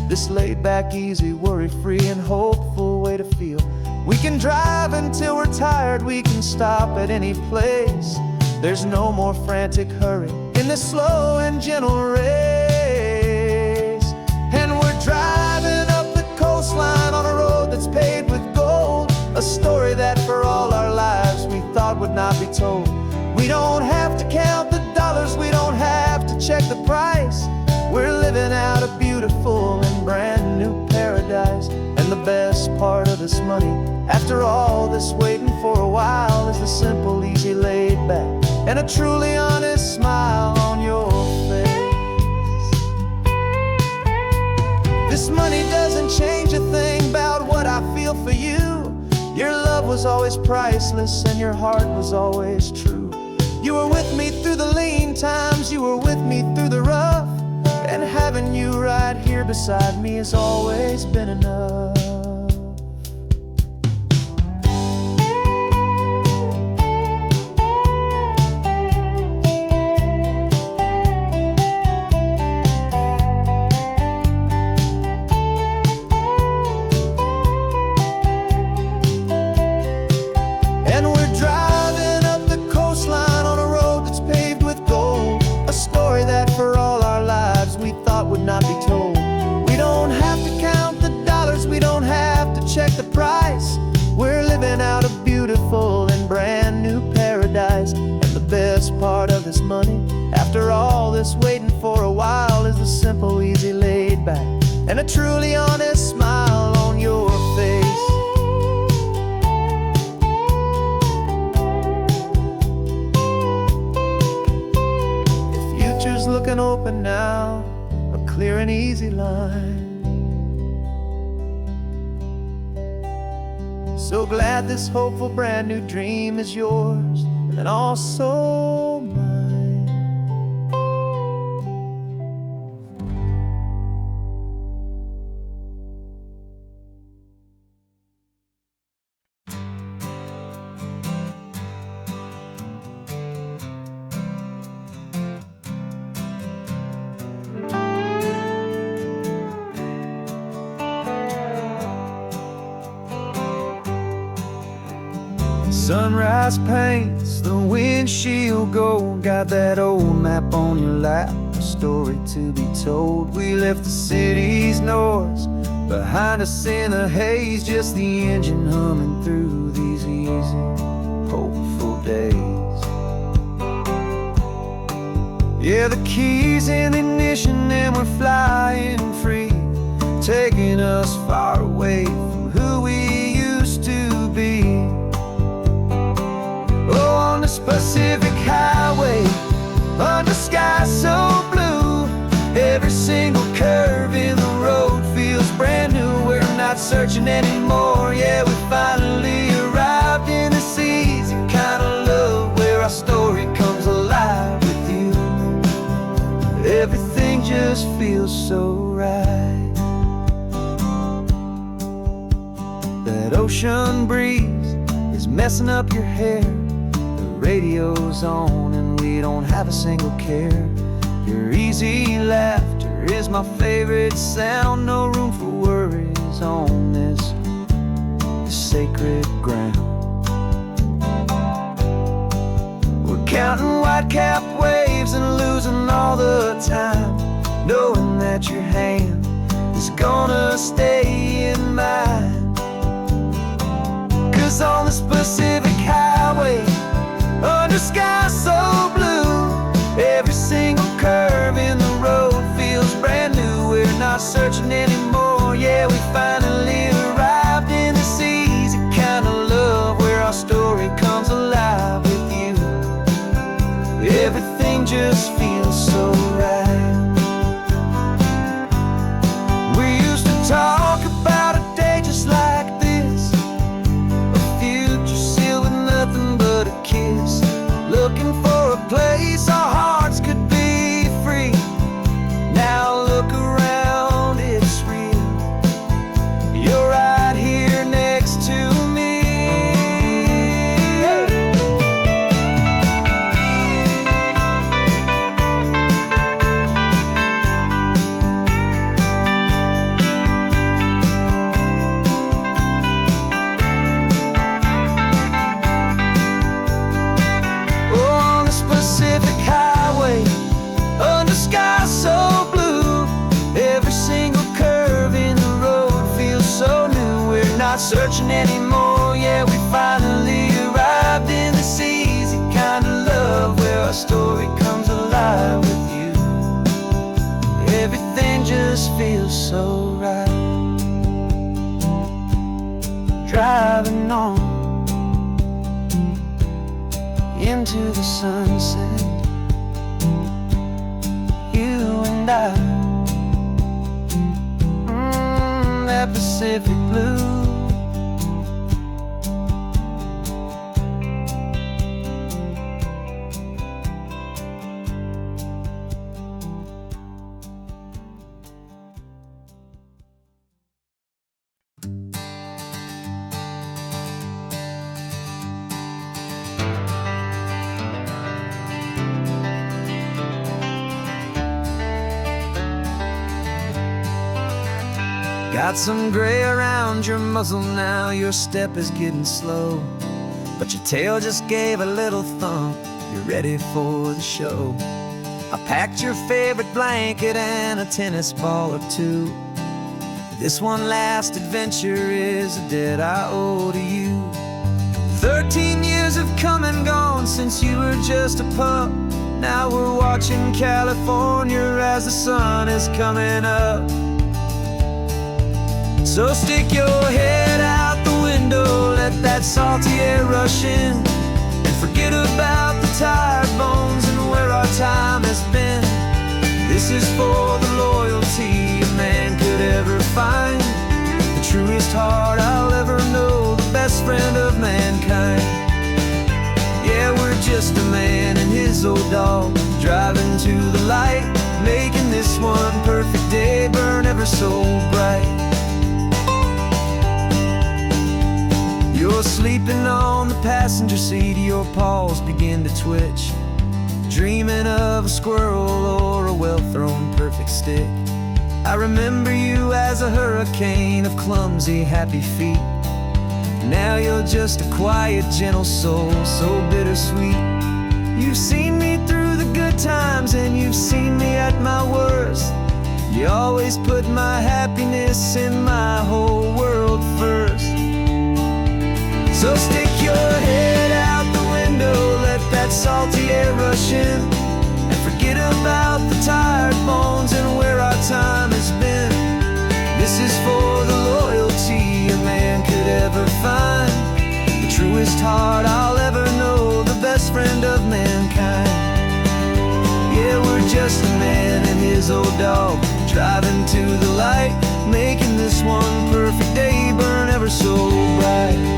Speaker 2: This laid back, easy, worry-free and hopeful way to feel. We can drive until we're tired, we can stop at any place. There's no more frantic hurry in this slow and gentle race. And we're driving up the coastline on a road that's paved with gold. A story that for all our lives we thought would not be told. We don't have to count the dollars, we don't have to check the price. We're living out a beautiful and brand new paradise. And the best part of this money, after all this waiting for a while, is the simple, easy, laid back, and a truly honest smile on your face. This money doesn't change a thing about what I feel for you. Your love was always priceless and your heart was always true. You were with me through the lean times, you were with me here beside me has always been enough. And we're driving up the coastline on a road that's paved with gold, a story that for all our lives we thought would not be told. We don't have to count the dollars, we don't have to check the price. We're living out a beautiful and brand new paradise. And the best part of this money, after all this waiting for a while, is the simple, easy, laid back, and a truly honest smile on your face. Future's looking open now, a clear and easy line. So glad this hopeful brand new dream is yours and also mine.
Speaker 1: Sunrise paints the windshield gold. Got that old map on your lap, a story to be told. We left the city's noise behind us in the haze, just the engine humming through these easy, hopeful days. Yeah, the keys in the ignition and we're flying free, taking us far away from who we used to be. Oh, on this Pacific highway, under sky so blue, every single curve in the road feels brand new. We're not searching anymore, yeah, we finally arrived in this easy kind of love, where our story comes alive with you. Everything just feels so right. That ocean breeze is messing up your hair, radio's on and we don't have a single care. Your easy laughter is my favorite sound. No room for worries on this sacred ground. We're counting white-capped waves and losing all the time, knowing that your hand is gonna stay in mine. 'Cause on this Pacific highway, under sky so blue, every single curve in the road feels brand new. We're not searching anymore, yeah, we finally arrived in this easy kind of love, where our story comes alive with you. Everything just feels so right. We used to talk about a day just like this, a future sealed with nothing but a kiss, looking for a place our hearts could be free. Now look around, it's real. You're right here next to me. Pacific highway, under sky so blue, every single curve in the road feels so new. We're not searching anymore, yeah, we finally arrived in this easy kind of love, where our story comes alive with you. Everything just feels so right. Driving on into the sunset, you and I, that Pacific blue. Got some gray around your muzzle now, your step is getting slow, but your tail just gave a little thump, you're ready for the show. I packed your favorite blanket and a tennis ball or two. This one last adventure is a debt I owe to you. 13 years have come and gone since you were just a pup. Now we're watching California as the sun is coming up. So stick your head out the window, let that salty air rush in, and forget about the tired bones and where our time has been. This is for the loyalty a man could ever find, the truest heart I'll ever know, the best friend of mankind. Yeah, we're just a man and his old dog, driving to the light, making this one perfect day burn ever so bright. You're sleeping on the passenger seat, your paws begin to twitch, dreaming of a squirrel or a well-thrown perfect stick. I remember you as a hurricane of clumsy, happy feet. Now you're just a quiet, gentle soul, so bittersweet. You've seen me through the good times and you've seen me at my worst. You always put my happiness and my whole world first. So stick your head out the window, let that salty air rush in, and forget about the tired bones and where our time has been. This is for the loyalty a man could ever find, the truest heart I'll ever know, the best friend of mankind. Yeah, we're just a man and his old dog, driving to the light, making this one perfect day burn ever so bright.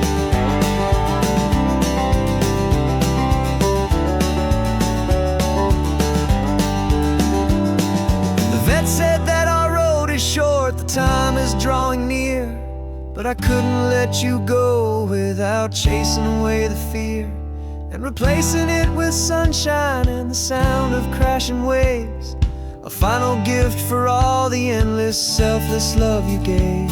Speaker 1: Said that our road is short, the time is drawing near, but I couldn't let you go without chasing away the fear and replacing it with sunshine and the sound of crashing waves, a final gift for all the endless, selfless love you gave.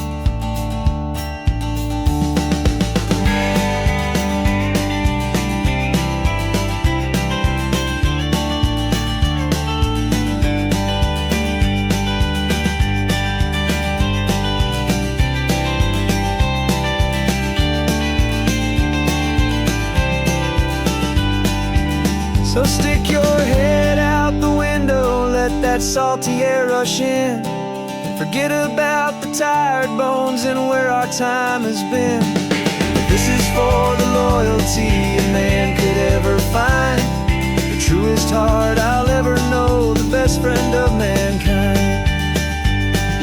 Speaker 1: So stick your head out the window, let that salty air rush in, and forget about the tired bones and where our time has been. This is for the loyalty a man could ever find, the truest heart I'll ever know, the best friend of mankind.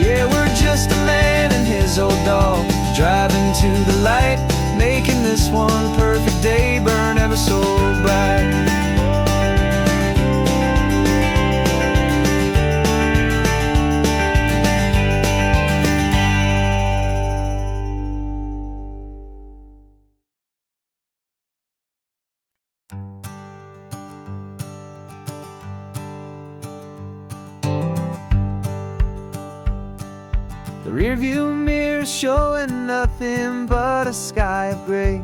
Speaker 1: Yeah, we're just a man and his old dog, driving to the light, making this one perfect day burn ever so bright. The rearview mirror's showing nothing but a sky of gray.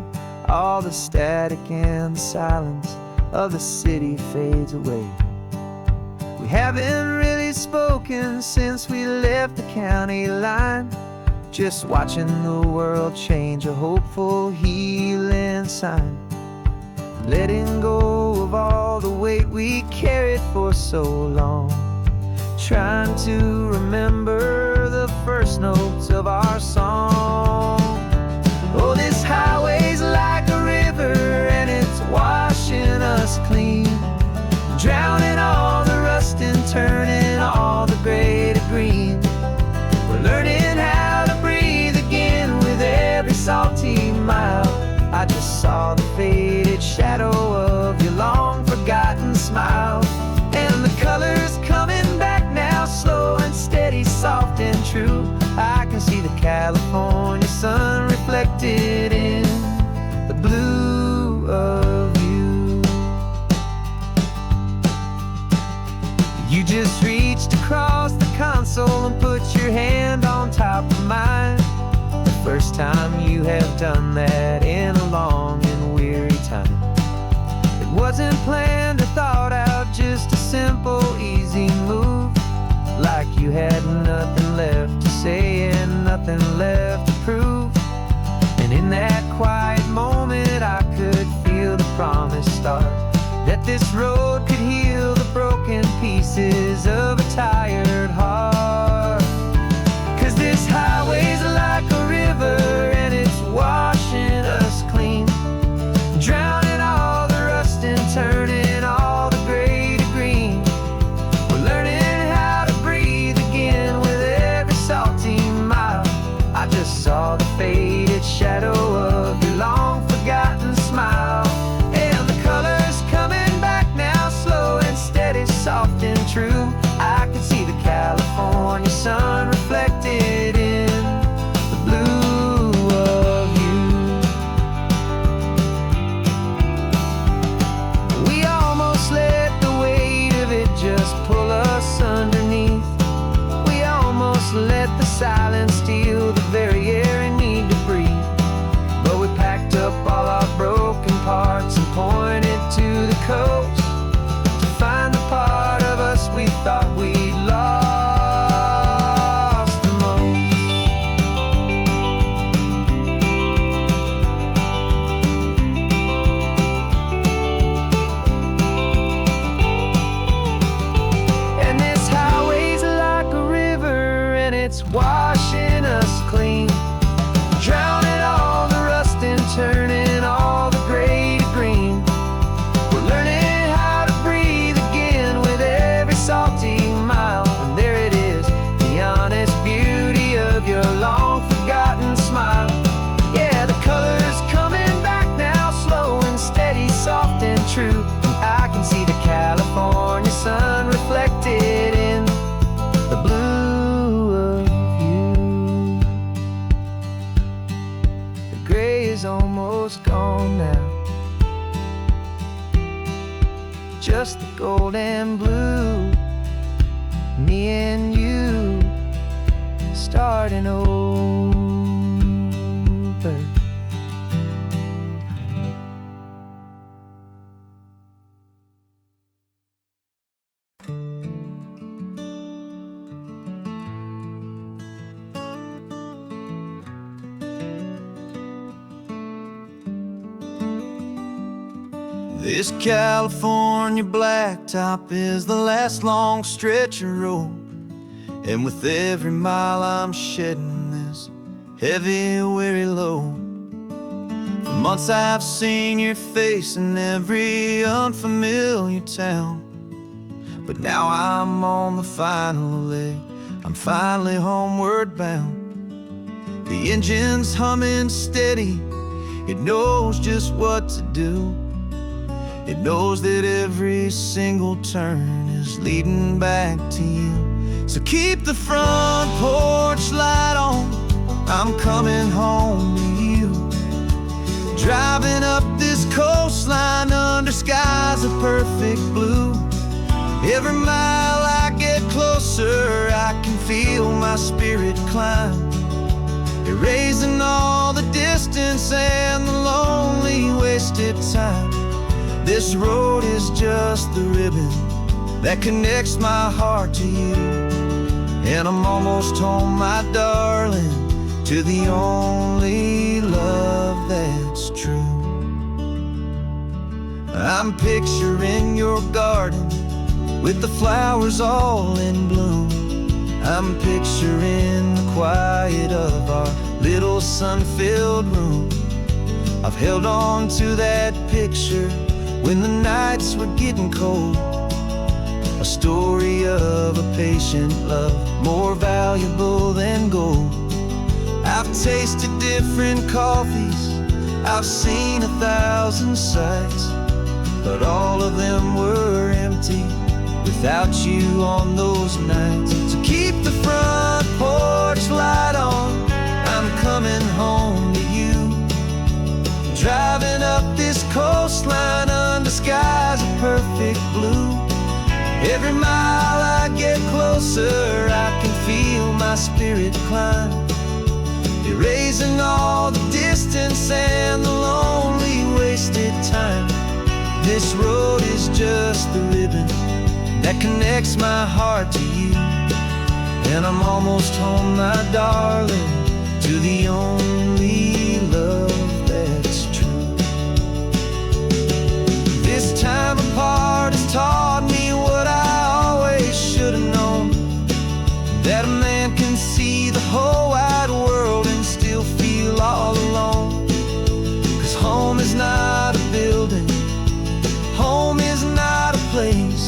Speaker 1: All the static and the silence of the city fades away. We haven't really spoken since we left the county line, just watching the world change, a hopeful healing sign. Letting go of all the weight we carried for so long, trying to remember the first notes of our song. Oh, this highway's like a river and it's washing us clean, drowning all the rust and turning all the gray to green. We're learning how to breathe again with every salty mile. I just saw the faded shadow of your long forgotten smile, and the colors coming back now, slow and steady, soft and true. I can see the California sun reflected in the blue of you. You just reached across the console and put your hand on top of mine. first time you have done that in a long and weary time. It wasn't planned or thought out, just a simple, easy move. Like you had nothing left to say and nothing left to prove. And in that quiet moment I could feel the promise start, that this road could heal the broken pieces of a tired heart. 'Cause this highway's like a river and it's washing us clean, drowning all the rust and turning all the gray to green. We're learning how to breathe again with every salty mile. I just saw the faded shadow of your long forgotten smile. And the colors coming back now, slow and steady, soft and true. I can see the California sun reflected in the blue of you. We almost let the weight of it just pull us underneath. We almost let the silence steal the very air we need to breathe. But we packed up all our broken parts and pointed to the coast to find the part of us we thought we'd lost the most. And this highway's like a river and it's washing us clean, drowning all the rust and turning all the gray to green. We're learning how to breathe again with every salty mile. And there it is, the honest beauty of your long forgotten smile. Yeah, the colors coming back now, slow and steady, soft and true. And I can see the California sun reflected in the blue of you. The gray is almost gone now, just the gold and blue. Me and you starting over. This California blacktop is the last long stretch of road, and with every mile I'm shedding this heavy, weary load. For months I've seen your face in every unfamiliar town, but now I'm on the final leg, I'm finally homeward bound. The engine's humming steady, it knows just what to do. It knows that every single turn is leading back to you. So keep the front porch light on, I'm coming home to you. Driving up this coastline under skies of perfect blue. Every mile I get closer, I can feel my spirit climb, erasing all the distance and the lonely wasted time. This road is just the ribbon that connects my heart to you. And I'm almost home, my darling, to the only love that's true. I'm picturing your garden with the flowers all in bloom. I'm picturing the quiet of our little sun-filled room. I've held on to that picture when the nights were getting cold, a story of a patient love, more valuable than gold. I've tasted different coffees, I've seen 1,000 sights, but all of them were empty without you on those nights. So keep the front porch light on, I'm coming home to you. Driving up this coastline under skies of perfect blue. Every mile I get closer, I can feel my spirit climb, erasing all the distance and the lonely wasted time. This road is just the ribbon that connects my heart to you, and I'm almost home, my darling, to the only love that's true. This time apart has taught me what I always should have known, that a man can see the whole wide world and still feel all alone. 'Cause home is not a building, home is not a place,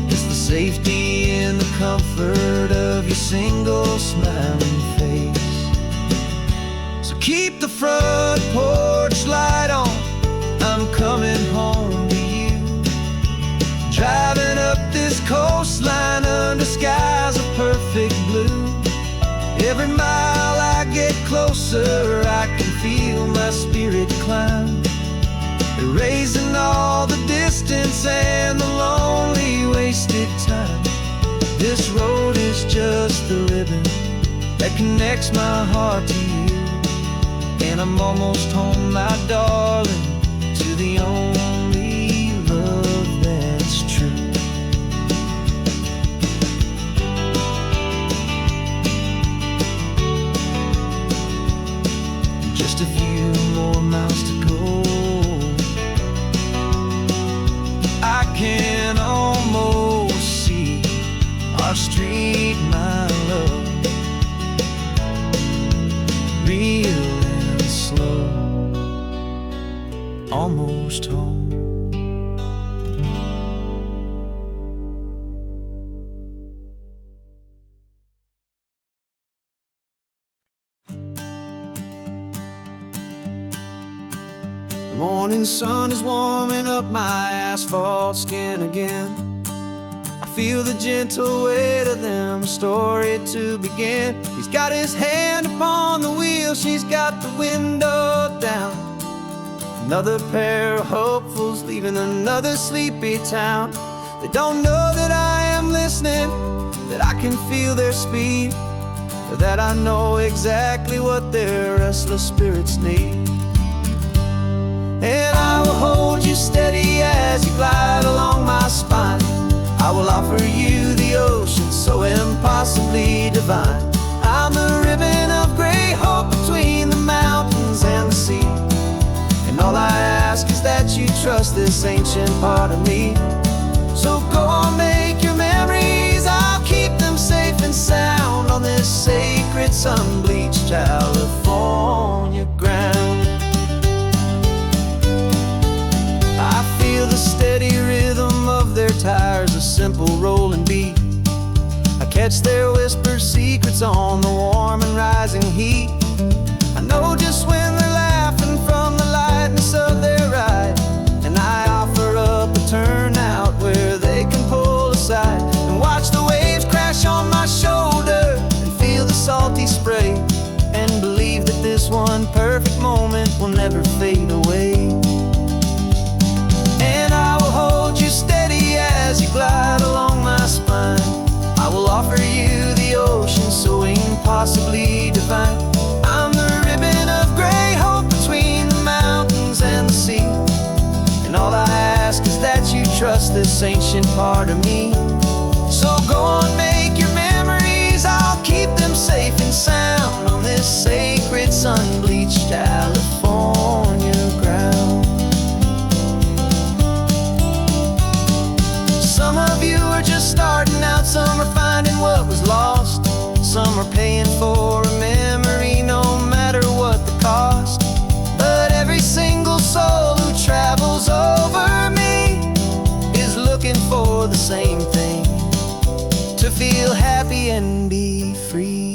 Speaker 1: it's the safety and the comfort of your single smiling face. So keep the front porch light on, I'm coming home to you. Driving up this coastline under skies of perfect blue. Every mile I get closer, I can feel my spirit climb, erasing all the distance and the lonely wasted time. This road is just the ribbon that connects my heart to you, and I'm almost home, my darling, to the only love that's true. Just a few more miles to go, I can almost see our street, my love, real and slow, almost home. The morning sun is warming up my asphalt skin again. I feel the gentle weight of them, a story to begin. He's got his hand upon the wheel, she's got the window down. Another pair of hopefuls leaving another sleepy town. They don't know that I am listening, that I can feel their speed, or that I know exactly what their restless spirits need. And I will hold you steady as you glide along my spine. I will offer you the ocean so impossibly divine. I'm the ribbon of gray hope between the mountains and the sea, and all I ask is that you trust this ancient part of me. So go on, make your memories, I'll keep them safe and sound on this sacred sun-bleached California ground. I feel the steady rhythm of their tires, a simple rolling beat. I catch their whispered secrets on the warm and rising heat. I know just when they're laughing from the lightness of their ride, and I offer up a turnout where they can pull aside and watch the waves crash on my shoulder and feel the salty spray, and believe that this one perfect moment will never fade away. Hold you steady as you glide along my spine. I will offer you the ocean so impossibly divine. I'm the ribbon of gray hope between the mountains and the sea, and all I ask is that you trust this ancient part of me. So go on, make your memories, I'll keep them safe and sound on this sacred sun-bleached California ground. Some of you are just starting out, some are finding what was lost, some are paying for a memory no matter what the cost. But every single soul who travels over me is looking for the same thing, to feel happy and be free.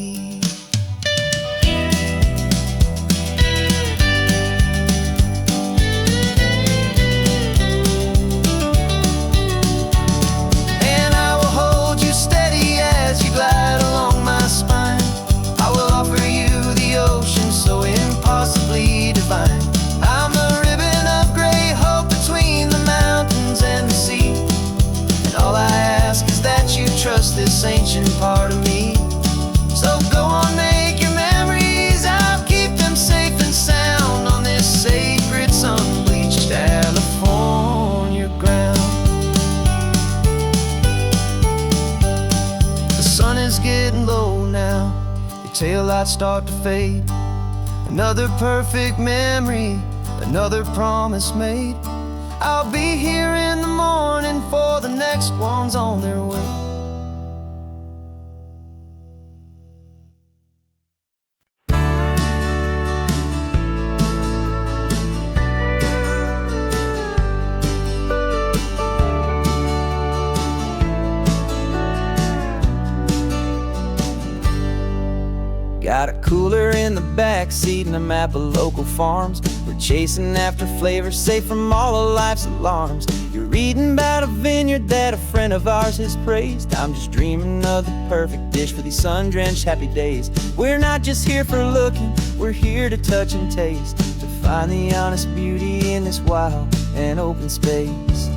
Speaker 1: This ancient part of me. So taillights start to fade. Another perfect memory, another promise made. I'll be here in the morning for the next ones on their way. Got a cooler in the back seat and a map of local farms. We're chasing after flavors safe from all of life's alarms. You're reading about a vineyard that a friend of ours has praised. I'm just dreaming of the perfect dish for these sun-drenched happy days. We're not just here for looking, we're here to touch and taste, to find the honest beauty in this wild and open space.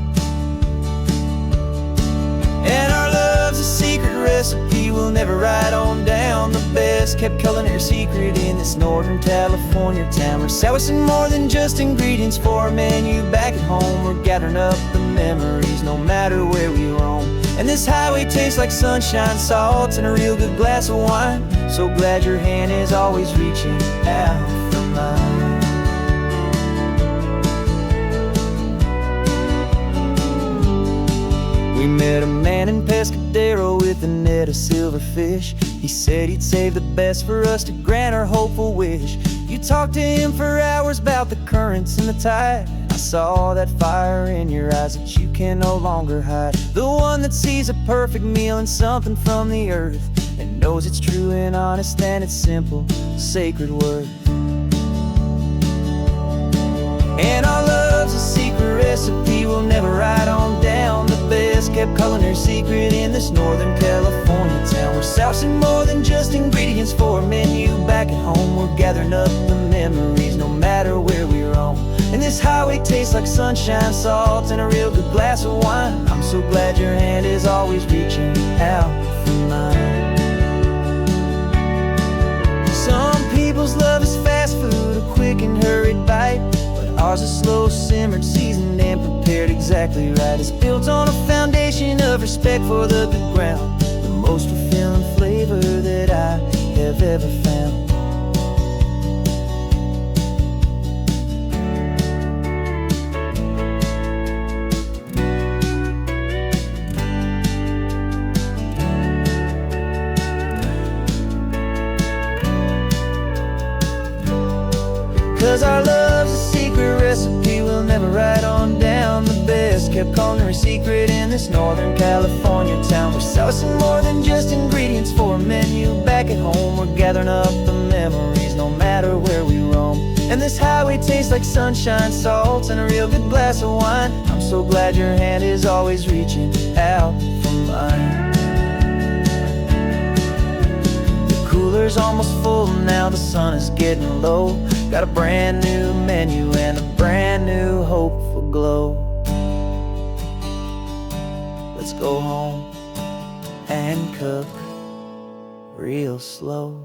Speaker 1: And our love's a secret recipe we'll never write on down. The best kept culinary secret in this Northern California town. We're selling more than just ingredients for a menu back at home. We're gathering up the memories no matter where we roam. And this highway tastes like sunshine, salt, and a real good glass of wine. So glad your hand is always reaching out for mine. We met a man in Pescadero with a net of silverfish. He said he'd save the best for us to grant our hopeful wish. You talked to him for hours about the currents and the tide. I saw that fire in your eyes that you can no longer hide. The one that sees a perfect meal in something from the earth, and knows it's true and honest and it's simple, sacred worth. And our love's a secret recipe we'll never write on down. The best kept culinary secret in this Northern California town. We're sourcing more than just ingredients for a menu back at home. We're gathering up the memories no matter where we roam. And this highway tastes like sunshine, salt, and a real good glass of wine. I'm so glad your hand is always reaching out for mine. Some people's love is fast food, a quick and hurried bite. Ours is slow simmered, seasoned and prepared exactly right. It's built on a foundation of respect for the good ground, the most fulfilling flavor that I have ever found. 'Cause our love's a secret recipe we'll never write on down. The best kept culinary secret in this Northern California town. We're sourcing more than just ingredients for a menu back at home. We're gathering up the memories no matter where we roam. And this highway tastes like sunshine, salt, and a real good glass of wine. I'm so glad your hand is always reaching out for mine. The cooler's almost full now, the sun is getting low. Got a brand new menu and a brand new hopeful glow. Let's go home and cook real slow.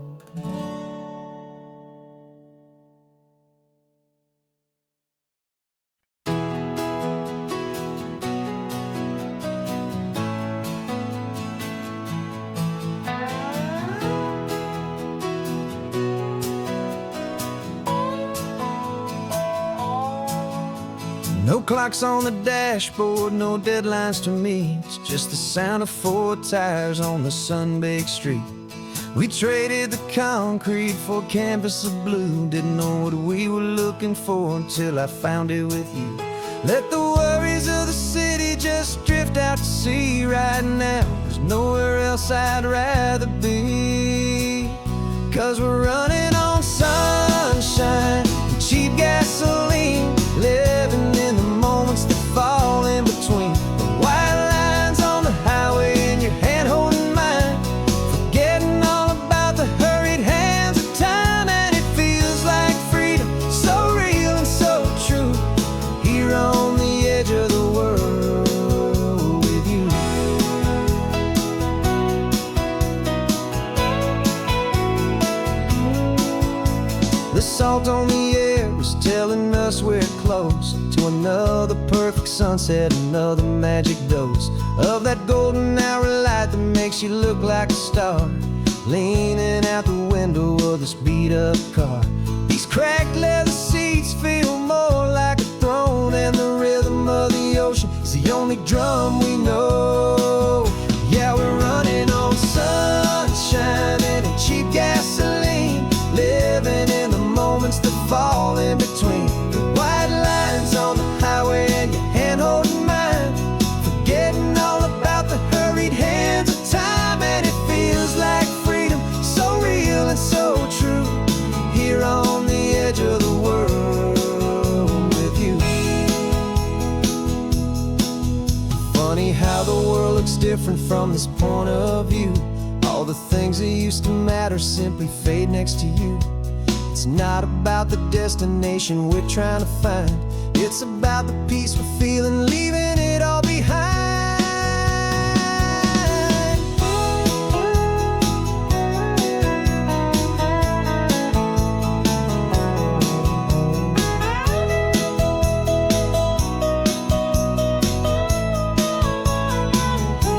Speaker 1: No clocks on the dashboard, no deadlines to meet. It's just the sound of 4 tires on the sun-baked street. We traded the concrete for a canvas of blue. Didn't know what we were looking for until I found it with you. Let the worries of the city just drift out to sea right now. There's nowhere else I'd rather be. 'Cause we're running on sunshine and cheap gasoline, living in the moments that fall in between. The white lines on the highway and your hand holding mine, forgetting all about the hurried hands of time. And it feels like freedom, so real and so true, here on the edge of the world with you. The salt on the air is telling us we're close to another perfect sunset, another magic dose of that golden hour light that makes you look like a star. leaning out the window of this beat-up car. These cracked leather seats feel more like a throne, and the rhythm of the ocean is the only drum we know. Yeah, we're running on sunshine and cheap gasoline, living in the moments that fall in between the white lines on the highway and your hand holding mine, forgetting all about the hurried hands of time. And it feels like freedom, so real and so true, here on the edge of the world with you. Funny how the world looks different from this point of view. All the things that used to matter simply fade next to you. It's not about the destination we're trying to find, it's about the peace we're feeling, leaving it all behind.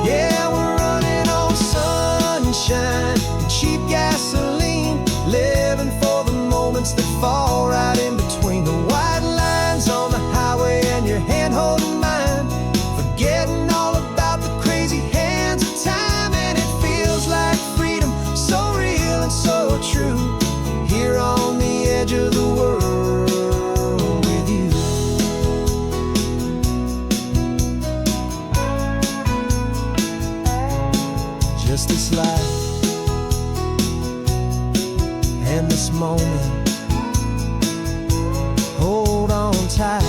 Speaker 1: Yeah, we're running on sunshine and cheap gasoline, living for the moments that fall right in between the white lines on the highway and your hand holding mine, forgetting all about the crazy hands of time. And it feels like freedom, so real and so true, here on the edge of the world with you. Just this life and this moment, hold on tight,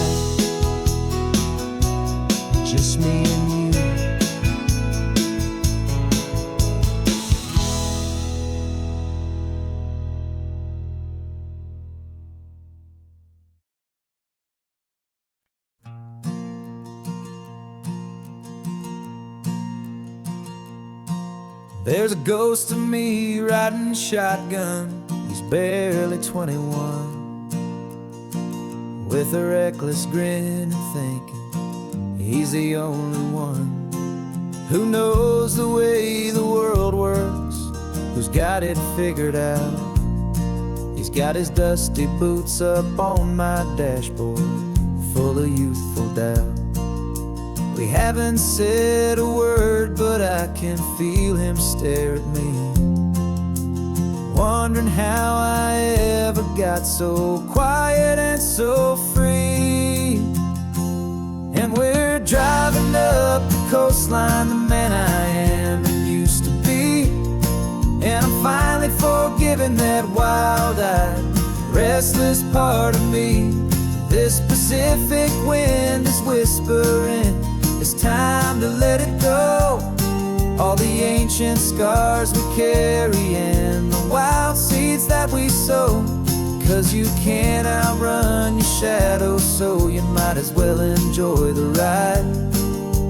Speaker 1: just me and you. There's a ghost of me riding shotgun, he's barely 21, with a reckless grin and thinking he's the only one who knows the way the world works, who's got it figured out. He's got his dusty boots up on my dashboard, full of youthful doubt. We haven't said a word, but I can feel him stare at me, wondering how I ever got so quiet and so free. And we're driving up the coastline, the man I am and used to be, and I'm finally forgiving that wild-eyed, restless part of me. This Pacific wind is whispering, it's time to let it go. All the ancient scars we carry and the wild seeds that we sow. 'Cause you can't outrun your shadow, so you might as well enjoy the ride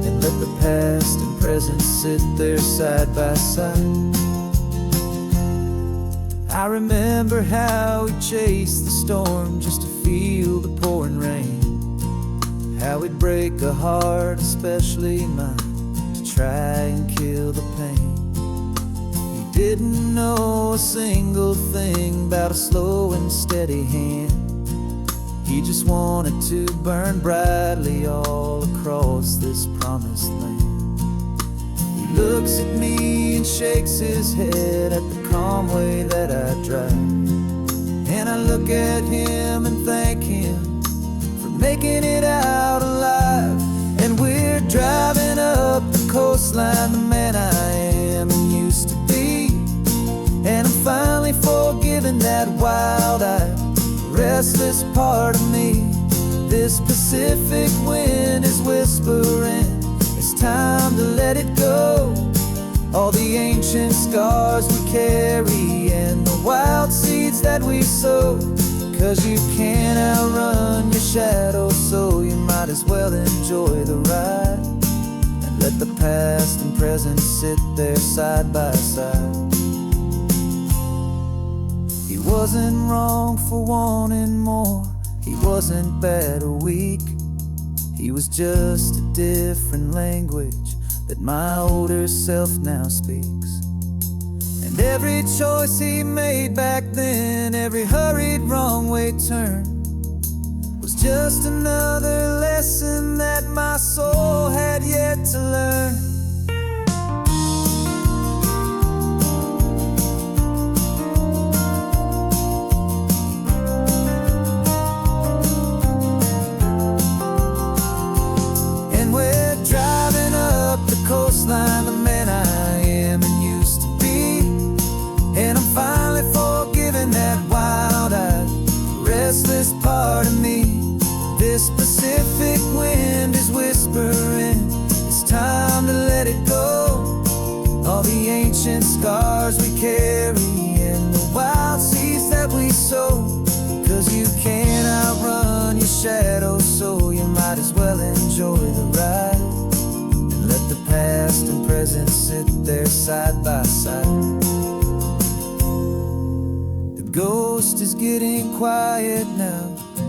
Speaker 1: and let the past and present sit there side by side. I remember how we chased the storm just to feel the pouring rain, how we'd break a heart, especially mine, to try and kill the pain. He didn't know a single thing about a slow and steady hand. He just wanted to burn brightly all across this promised land. He looks at me and shakes his head at the calm way that I drive, and I look at him and thank him making it out alive. And we're driving up the coastline, the man I am and used to be, and I'm finally forgiving that wild-eyed, restless part of me. This Pacific wind is whispering, it's time to let it go. All the ancient scars we carry and the wild seeds that we sow. 'Cause you can't outrun your shadow, so you might as well enjoy the ride and let the past and present sit there side by side. He wasn't wrong for wanting more, he wasn't bad or weak. He was just a different language that my older self now speaks. And Every choice he made back then, every hurried wrong way turn, was just another lesson that my soul had yet to learn. And we're driving up the coastline, the man I am and used to be, and I'm finally forgiving that wild-eyed, restless part of me. This Pacific wind is whispering, it's time to let it go. All the ancient scars we carry and the wild seeds that we sow. 'Cause you can't outrun your shadow, so you might as well enjoy the ride, and let the past and present sit there side by side. The ghost is getting quiet now,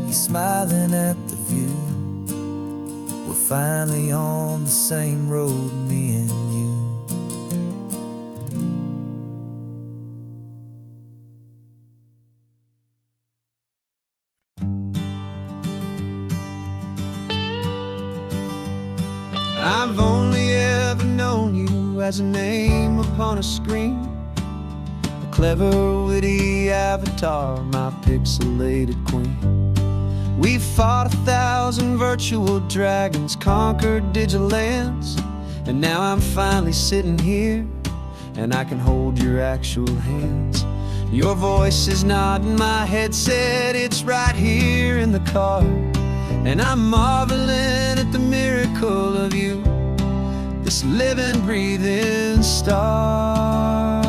Speaker 1: he's smiling at the view. We're finally on the same road, me and you. I've only ever known you as a name upon a screen, a clever, witty avatar, my pixelated queen. We've fought 1,000 virtual dragons, conquered digital lands, and now I'm finally sitting here, and I can hold your actual hands. Your voice is not in my headset, it's right here in the car, and I'm marveling at the miracle of you, this living, breathing star.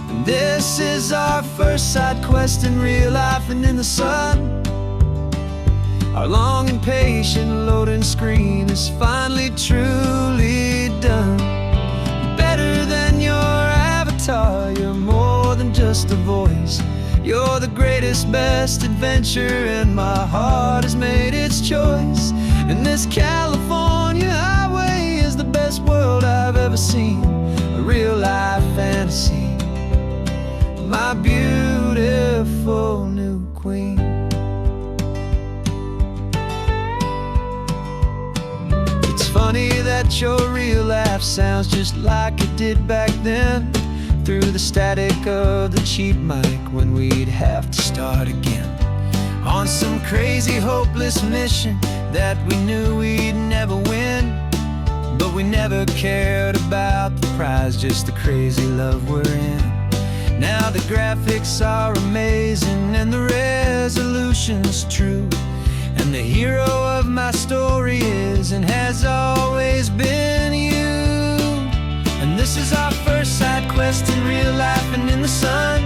Speaker 1: And this is our first side quest in real life and in the sun. Our long and patient loading screen is finally truly done. Better than your avatar, you're more than just a voice. You're the greatest, best adventure, and my heart has made its choice. And this California highway is the best world I've ever seen, a real-life fantasy, my beautiful new queen. It's funny that your real life sounds just like it did back then, through the static of the cheap mic when we'd have to start again, on some crazy hopeless mission that we knew we'd never win. But we never cared about the prize, just the crazy love we're in. Now the graphics are amazing and the resolution's true, and the hero of my story is and has always been you. And this is our first side quest in real life and in the sun.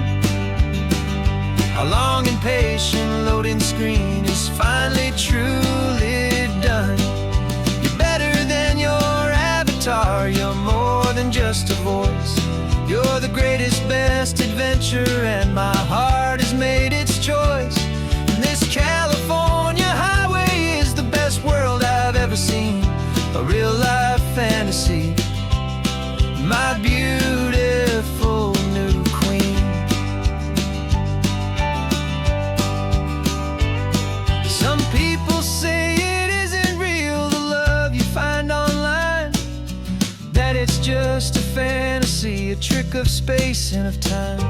Speaker 1: Our long and patient loading screen is finally truly done. You're better than your avatar, you're more than just a voice. You're the greatest, best adventure, and my heart has made its choice. And this California highway is the best world I've ever seen, a real-life fantasy, my beautiful new queen. Some people say it isn't real, the love you find online, that it's just a fantasy, a trick of space and of time.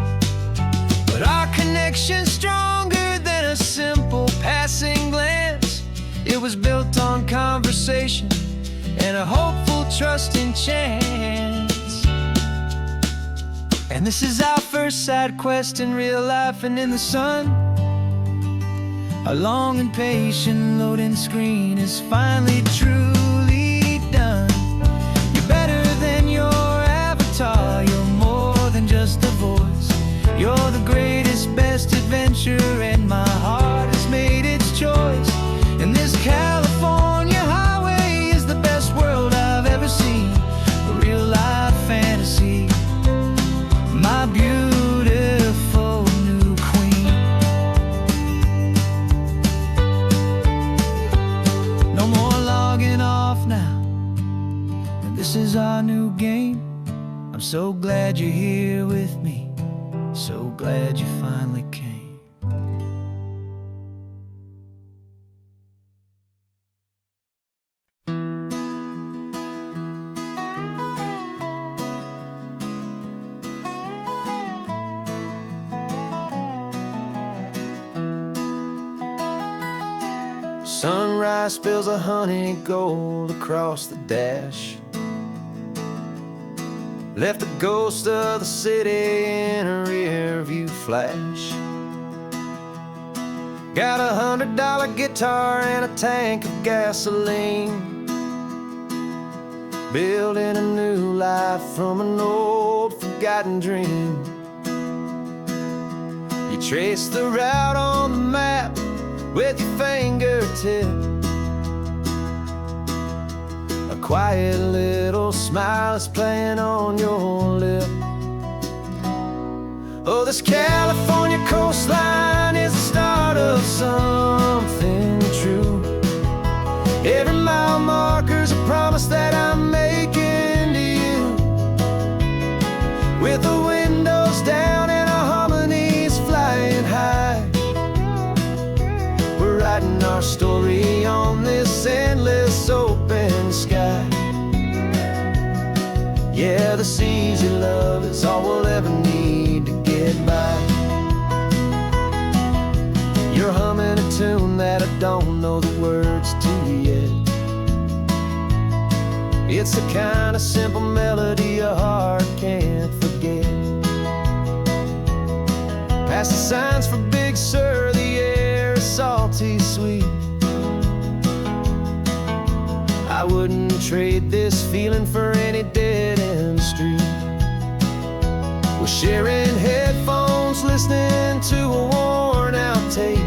Speaker 1: But our connection's stronger than a simple passing glance. It was built on conversation and a hopeful, trusting chance. And this is our first side quest in real life and in the sun. Our long and patient loading screen is finally truly done. You're better than your avatar, you're more than just a voice. You're the greatest, best adventure, and my heart has made its choice. And this California highway is the best world I've ever seen, a real-life fantasy, my beautiful new queen. No more logging off now, and this is our new game. I'm so glad you're here with me, so glad you finally came. Sunrise spills a honey gold across the dash, left the ghost of the city in a rear view flash. Got a $100 guitar and a tank of gasoline, building a new life from an old forgotten dream. You trace the route on the map with your fingertip, a quiet little smile is playing on your lip. Oh, this California coastline is the start of something true. Every mile marker's a promise that I'm making to you, with the windows down and our harmonies flying high. We're writing our story on this endless open sky. Yeah, this easy love is all we'll ever need to get by. You're humming a tune that I don't know the words to yet. It's the kind of simple melody a heart can't forget. Past the signs for Big Sur, the air is salty sweet. I wouldn't trade this feeling for any dead-end street. We're sharing headphones, listening to a worn-out tape,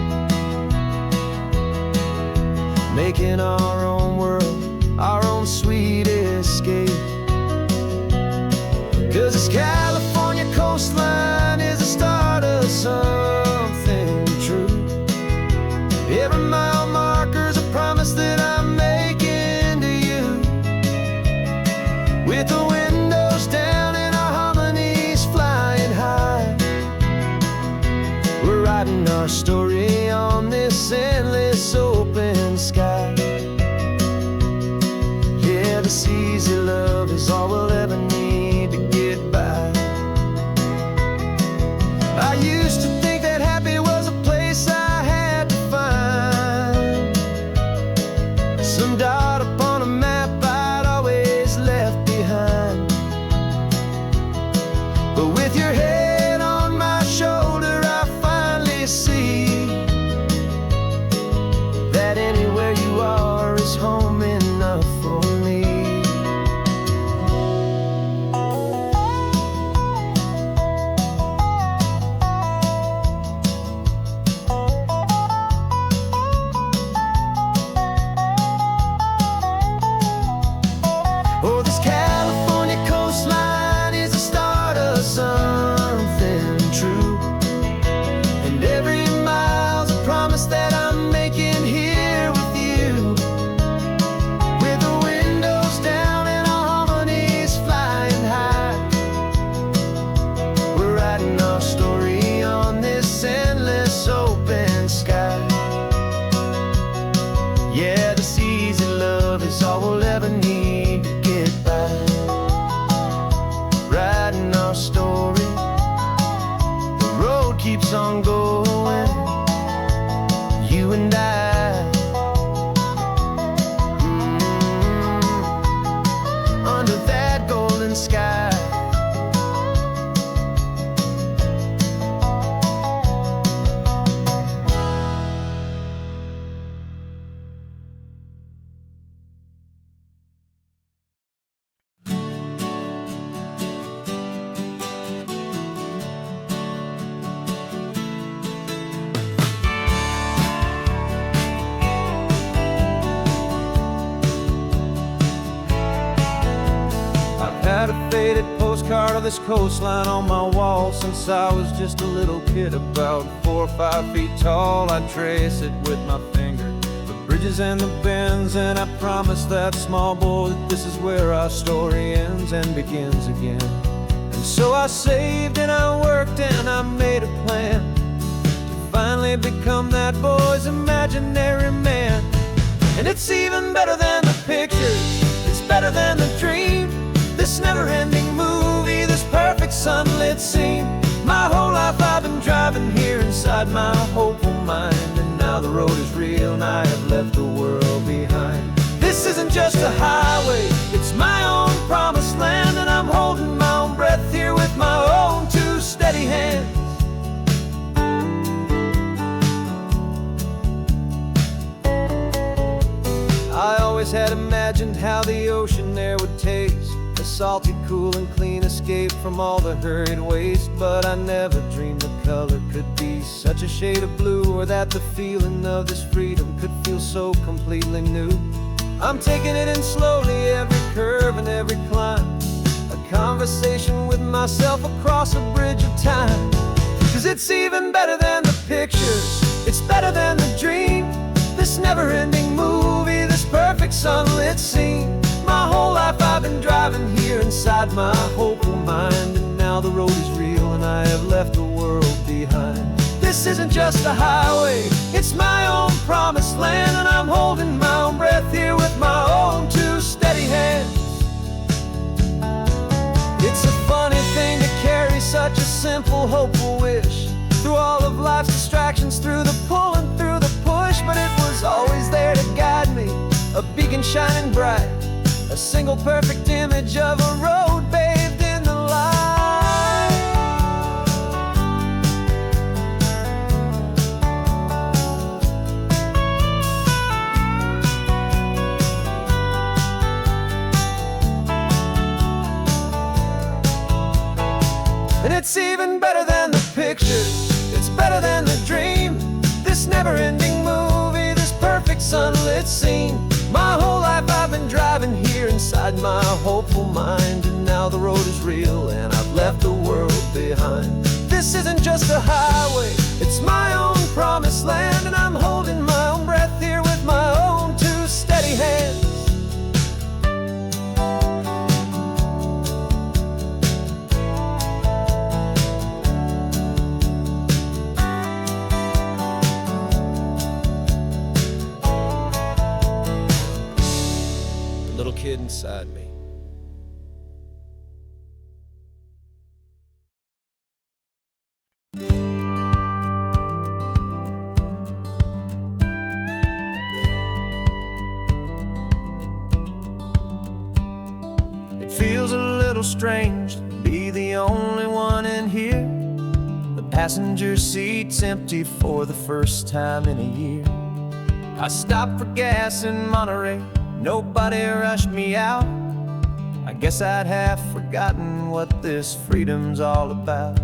Speaker 1: making our own world, our own sweet escape. 'Cause this California coastline is the start of something true. Every mile marker's a promise that I'm making to you, with the windows down and our harmonies flying high. We're writing our story on this endless open sky. Yeah, this easy love is all we'll ever need to get by. I used to think that happy was a place I had to find, some dot upon a map I'd always left behind. But with your head on my shoulder, I finally see that anywhere you are is home enough for me. Oh, this California coastline is the start of something true, and every mile's a promise that I'm making here with you, with the windows down and our harmonies flying high. We're writing our story on this endless open sky. Yeah, this easy love is all we'll ever need to get by. Writing our story, the road keeps on going, you and I. Under that golden sky. Had a faded postcard of this coastline on my wall since I was just a little kid, about 4 or 5 feet tall. I trace it with my finger, the bridges and the bends, and I promised that small boy that this is where our story ends and begins again. So I saved and I worked and I made a plan to finally become that boy's imaginary man. And it's even better than the pictures, it's better than the dream. This never-ending movie, this perfect sunlit scene. My whole life I've been driving here inside my hopeful mind, and now the road is real and I have left the world behind. This isn't just a highway, it's my own promised land, and I'm holding my own breath here with my own two steady hands. I always had imagined how the ocean there would taste, a salty, cool and clean escape from all the hurried waste. But I never dreamed the color could be such a shade of blue, or that the feeling of this freedom could feel so completely new. I'm taking it in slowly, every curve and every climb, a conversation with myself across a bridge of time. 'Cause it's even better than the pictures, it's better than the dream. This never-ending movie, this perfect sunlit scene. My whole life I've been driving here inside my hopeful mind, and now the road is real and I have left the world behind. This isn't just a highway, it's my own promised land, and I'm holding my own breath here with my own two steady hands. It's a funny thing to carry such a simple, hopeful wish through all of life's distractions, through the pull and through the push. But it was always there to guide me, a beacon shining bright, a single perfect image of a road bathed in the light. And it's even better than the pictures, it's better than the dream. This never-ending movie, this perfect sunlit scene. My whole life I've been driving here inside my hopeful mind, and now the road is real and I've left the world behind. This isn't just a highway, it's my own promised land, and I'm holding my own breath here with my own two steady hands. Little kid inside me. It feels a little strange to be the only one in here. The passenger seat's empty for the first time in a year. I stopped for gas in Monterey, nobody rushed me out. I guess I'd half forgotten what this freedom's all about.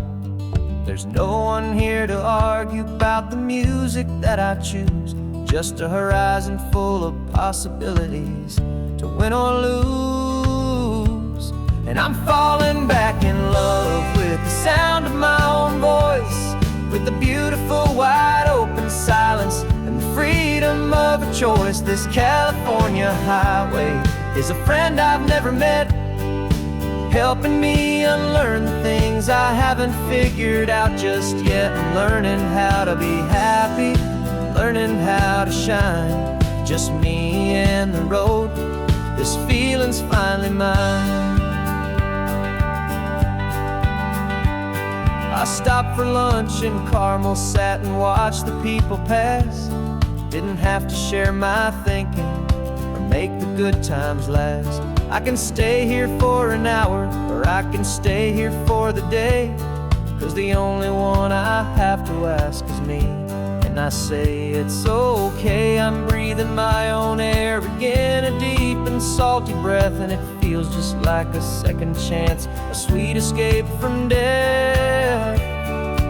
Speaker 1: There's no one here to argue about the music that I choose, just a horizon full of possibilities to win or lose. And I'm falling back in love with the sound of my own voice, with the beautiful wide open silence and the freedom of a choice. This California highway is a friend I've never met, helping me unlearn the things I haven't figured out just yet. I'm learning how to be happy, learning how to shine, just me and the road. This feeling's finally mine. I stopped for lunch in Carmel, sat and watched the people pass. Didn't have to share my thinking or make the good times last. I can stay here for an hour, or I can stay here for the day, 'cause the only one I have to ask is me. And I say it's okay, I'm breathing my own air again, a deep and salty breath, and it feels just like a second chance, a sweet escape from death.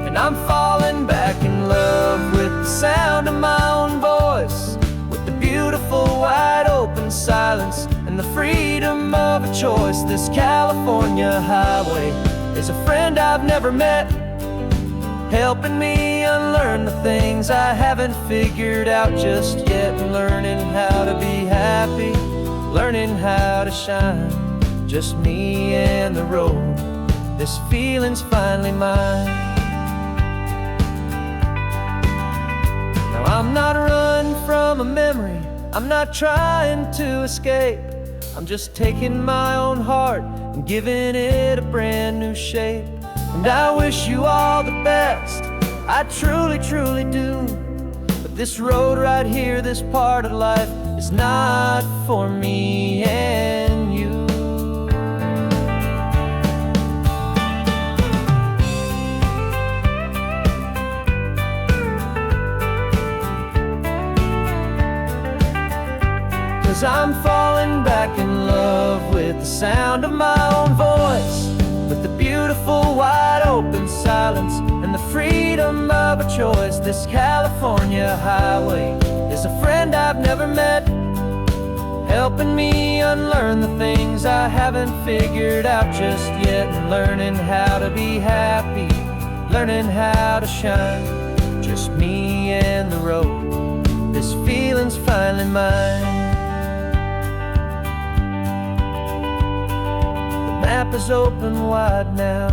Speaker 1: And I'm falling back in love with the sound of my own voice, with the beautiful wide open silence and the freedom of a choice. This California highway is a friend I've never met, helping me unlearn the things I haven't figured out just yet. Learning how to be happy, learning how to shine, just me and the road. This feeling's finally mine. Now I'm not running from a memory, I'm not trying to escape. I'm just taking my own heart and giving it a brand new shape. And I wish you all the best, I truly, truly do. But this road right here, this part of life, is not for me and you. Cause I'm falling back in love with the sound of my own voice, with the beautiful wide open silence and the freedom of a choice. This California highway is a friend I've never met, helping me unlearn the things I haven't figured out just yet, and learning how to be happy, learning how to shine. Just me and the road, this feeling's finally mine. The map is open wide now,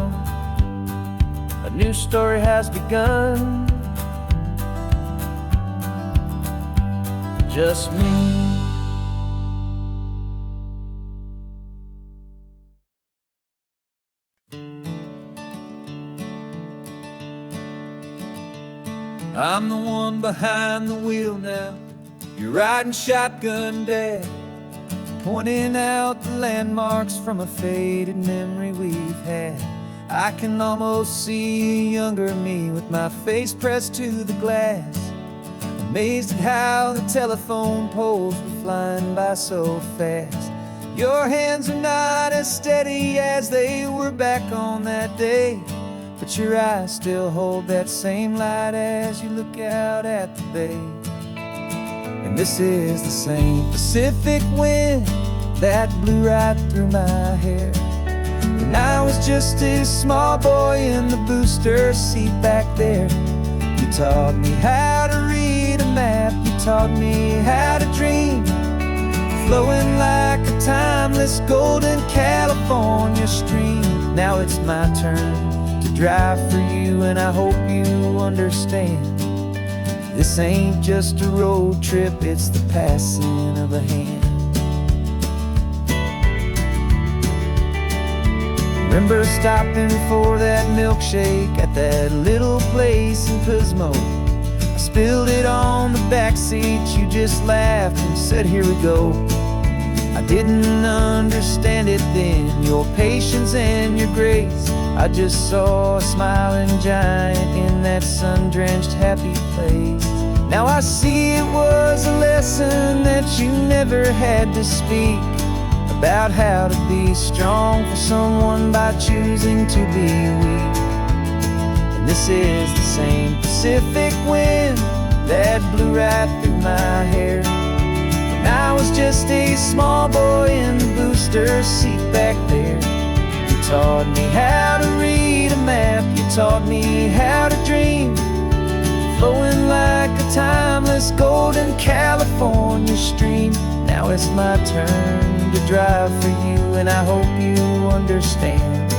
Speaker 1: a new story has begun. Just me. I'm the one behind the wheel now, you're riding shotgun, Dad, pointing out the landmarks from a faded memory we've had. I can almost see a younger me with my face pressed to the glass, amazed at how the telephone poles were flying by so fast. Your hands are not as steady as they were back on that day, but your eyes still hold that same light as you look out at the bay. And this is the same Pacific wind that blew right through my hair when I was just a small boy in the booster seat back there. You taught me how to read a map, you taught me how to dream, flowing like a timeless golden California stream. Now it's my turn to drive for you, and I hope you understand. This ain't just a road trip, it's the passing of a hand. Remember stopping for that milkshake at that little place in Pismo. I spilled it on the back seat, you just laughed and said, here we go. I didn't understand it then, your patience and your grace. I just saw a smiling giant in that sun-drenched happy place. Now I see it was a lesson that you never had to speak, about how to be strong for someone by choosing to be weak. And this is the same Pacific wind that blew right through my hair when I was just a small boy in the booster seat back there. You taught me how to read a map, you taught me how to dream, flowing like a timeless golden California stream. Now it's my turn to drive for you, and I hope you understand.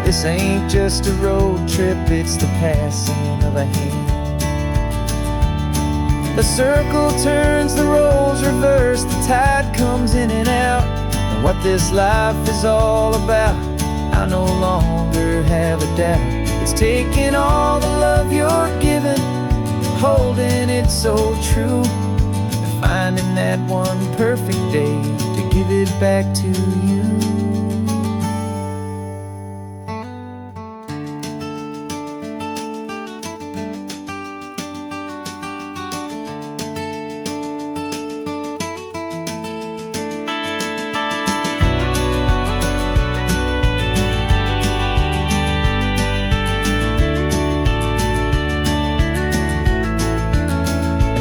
Speaker 1: This ain't just a road trip, it's the passing of a hand. The circle turns, the roles reverse, the tide comes in and out. And what this life is all about, I no longer have a doubt. It's taking all the love you're giving, holding it so true, and finding that one perfect day to give it back to you.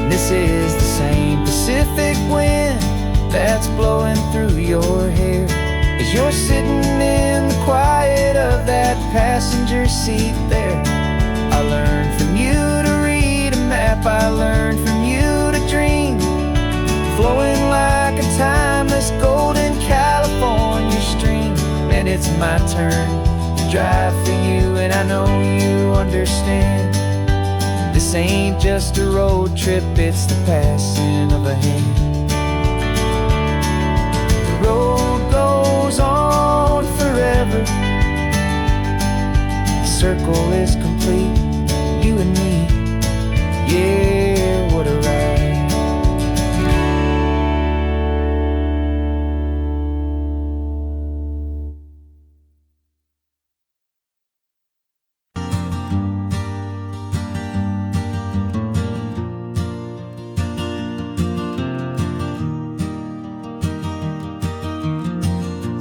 Speaker 1: This is the same Pacific wind that's blowing through your hair as you're sitting in the quiet of that passenger seat there. I learned from you to read a map, I learned from you to dream, flowing like a timeless golden California stream. And it's my turn to drive for you, and I know you understand. This ain't just a road trip, it's the passing of a hand. The road goes on forever. The circle is complete, you and me. Yeah, what a ride.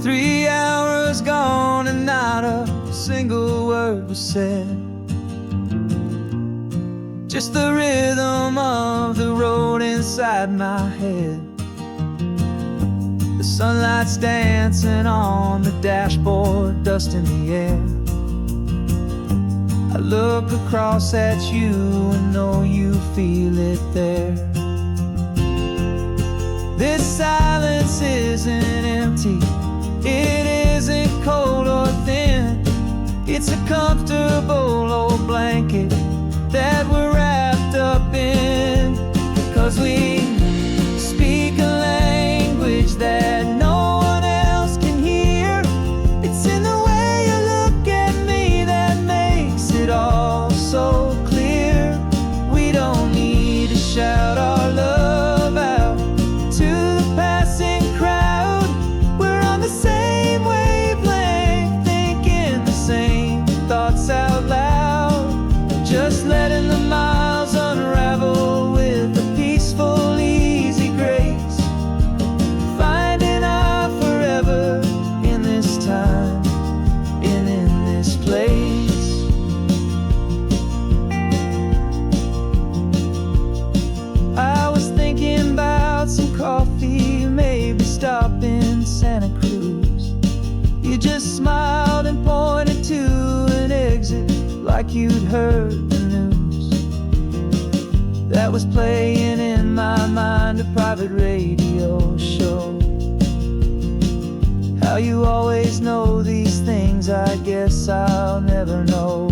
Speaker 1: Three hours gone and not a single word was said. Just the rhythm of the road inside my head. The sunlight's dancing on the dashboard, dust in the air. I look across at you and know you feel it there. This silence isn't empty, it isn't cold or thin. It's a comfortable old blanket that we're wrapped up in. 'Cause we speak a language that no one else can hear. It's in the way you look at me that makes it all so clear. We don't need to shout our love out to the passing crowd. We're on the same wavelength, thinking the same thoughts out loud. Just letting the miles unravel with a peaceful, easy grace. Finding our forever in this time and in this place. I was thinking about some coffee, maybe stop in Santa Cruz. You just smiled and pointed to an exit like you'd heard the news. That was playing in my mind, a private radio show. How you always know these things, I guess I'll never know.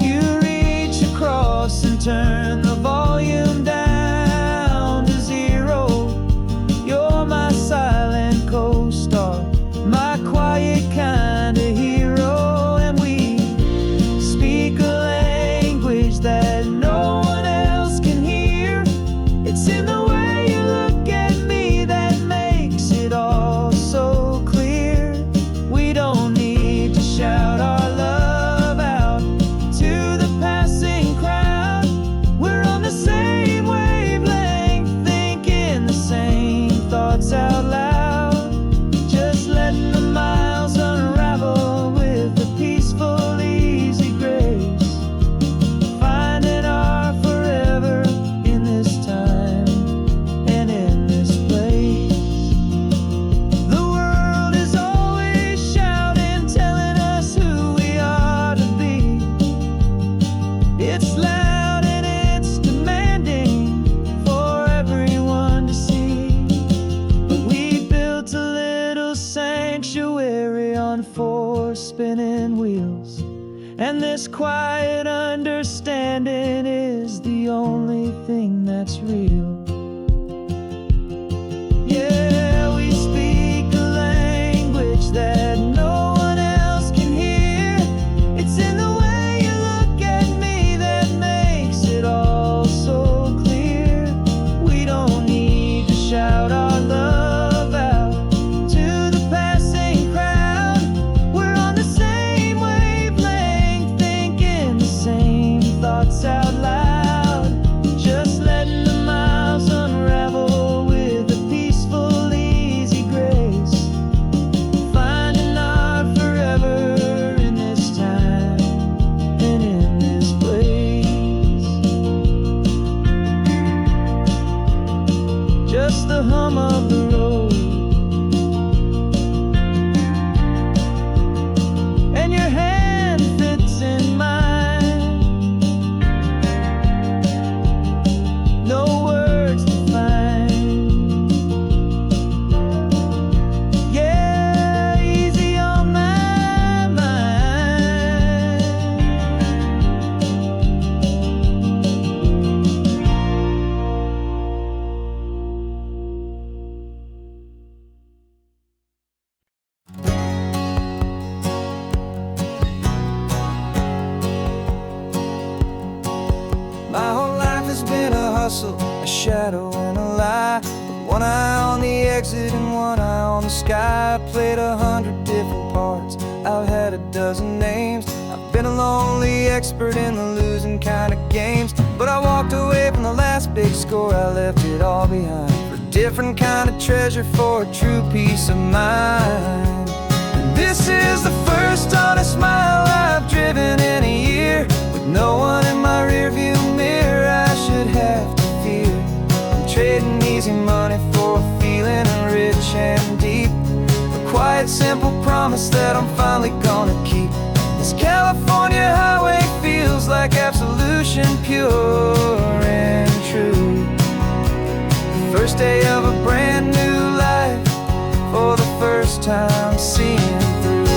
Speaker 1: You reach across and turn the volume down to zero. You're my silent co-star, my quiet kind of hero. And we speak a language that no one else can hear. It's in the way you look at me that makes it all so clear. We don't need to shout our love out to the passing crowd. We're on the same wavelength, thinking the same thoughts out loud. Just letting the miles unravel with a peaceful, easy grace. Finding our forever in this time and in this place. The world is always shouting, telling us who we are to be. It's loud and it's demanding for everyone to see. But we built a little sanctuary on four spinning wheels, and this quiet understanding is the only thing that's real. Yeah, we speak a language that no one else can hear. It's in the way you look at me that makes it all so clear. We don't need to shout our love out to the passing crowd. We're on the same wavelength, thinking the same thoughts out loud. Just letting the miles hustle, a shadow and a lie. With one eye on the exit and one eye on the sky. I played 100 different parts, I've had a dozen names. I've been a lonely expert in the losing kind of games. But I walked away from the last big score, I left it all behind for a different kind of treasure, for a true peace of mind. And this is the first honest mile I've driven in a year, with no one in my rearview mirror I should have to fear. I'm trading easy money for a feeling rich and deep, a quiet simple promise that I'm finally gonna keep. This California highway feels like absolution, pure and true. The first day of a brand new life, for the first time seeing through.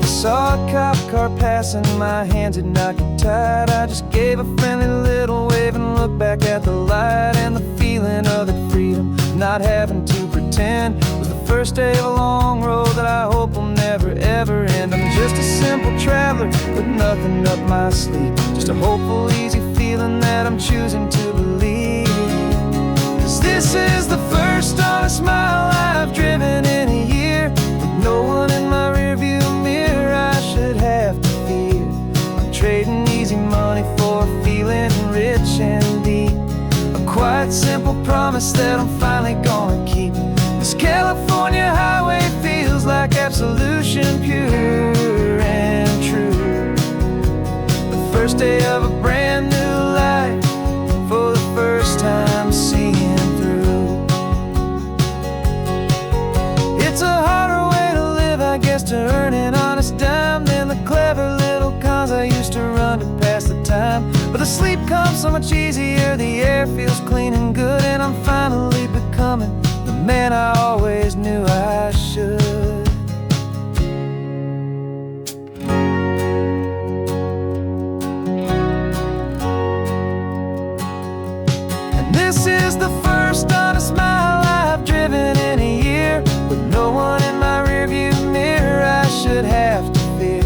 Speaker 1: Saw a cop car passing, my hands had not got tied. I just gave a friendly little wave and looked back at the light. And the feeling of the freedom, not having to pretend, was the first day of a long road that I hope will never ever end. I'm just a simple traveler with nothing up my sleeve, just a hopeful, easy feeling that I'm choosing to believe. 'Cause this is the first honest mile I've driven in a year, with no one in my rearview mirror I should have to fear. I'm trading easy money for a feeling rich and deep, a quiet simple promise that I'm finally gonna keep. This California highway feels like absolution, pure and true. The first day of a brand new life, for the first time seeing through. It's a harder way to live, I guess, to earn an honest dime than the clever little cons I used to run to pass the time. But the sleep comes so much easier, the air feels clean and good, and I'm finally becoming the man I always knew I should. And this is the first honest mile I've driven in a year, with no one in my rearview mirror I should have to fear.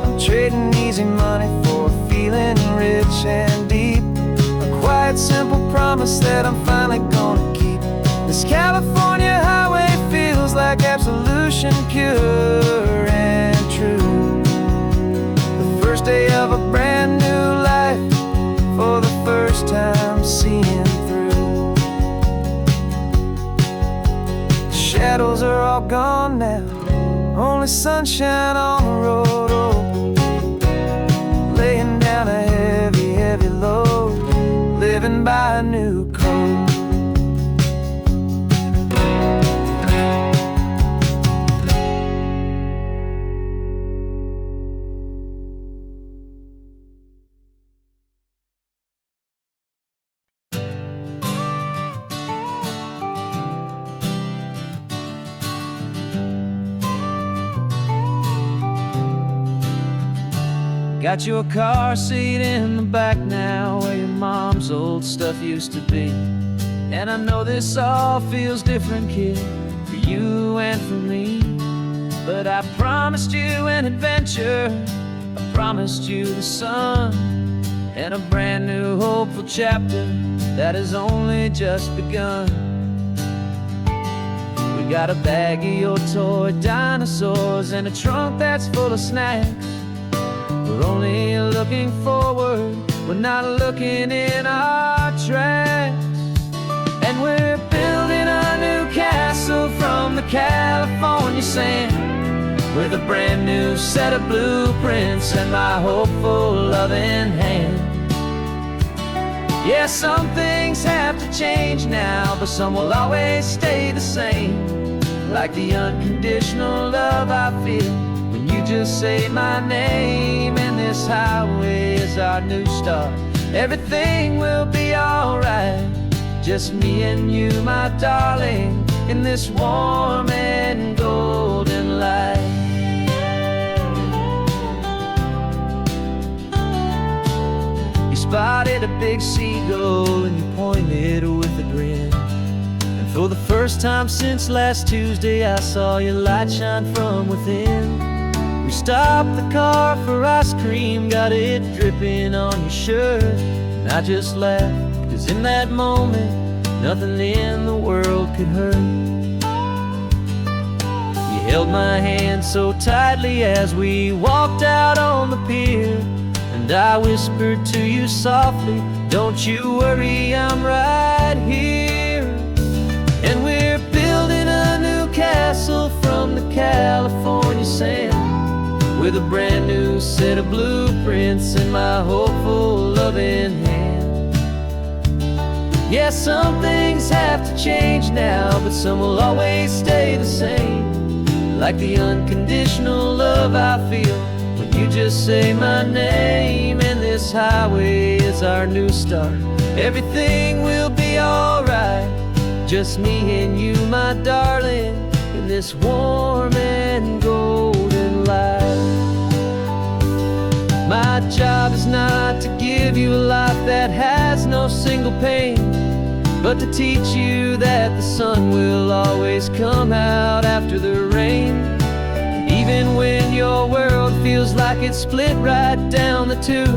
Speaker 1: I'm trading easy money for a feeling rich and deep, a quiet simple promise that I'm finally gonna keep. This California highway feels like absolution, pure and true. The first day of a brand new life, for the first time seeing through. The shadows are all gone now, only sunshine on the road. Oh, laying down a heavy, heavy load, living by a new code. Got your car seat in the back now, where your mom's old stuff used to be. And I know this all feels different, kid, for you and for me. But I promised you an adventure, I promised you the sun, and a brand new hopeful chapter that has only just begun. We got a bag of your toy dinosaurs and a trunk that's full of snacks. We're only looking forward, we're not looking in our tracks. And we're building a new castle from the California sand, with a brand new set of blueprints and my hopeful loving hand. Yeah, some things have to change now, but some will always stay the same. Like the unconditional love I feel when you just say my name. And this highway is our new start, everything will be alright. Just me and you, my darling, in this warm and golden light. You spotted a big seagull and you pointed with a grin. And for the first time since last Tuesday, I saw your light shine from within. We stopped the car for ice cream, got it dripping on your shirt. And I just laughed, 'cause in that moment, nothing in the world could hurt. You held my hand so tightly as we walked out on the pier, and I whispered to you softly, don't you worry, I'm right here. And we're building a new castle from the California sand, with a brand new set of blueprints in my hopeful, loving hand. Yeah, some things have to change now, but some will always stay the same. Like the unconditional love I feel when you just say my name. And this highway is our new start. Everything will be alright, just me and you, my darling, in this warm and golden light. My job is not to give you a life that has no single pain, but to teach you that the sun will always come out after the rain. Even when your world feels like it's split right down the two,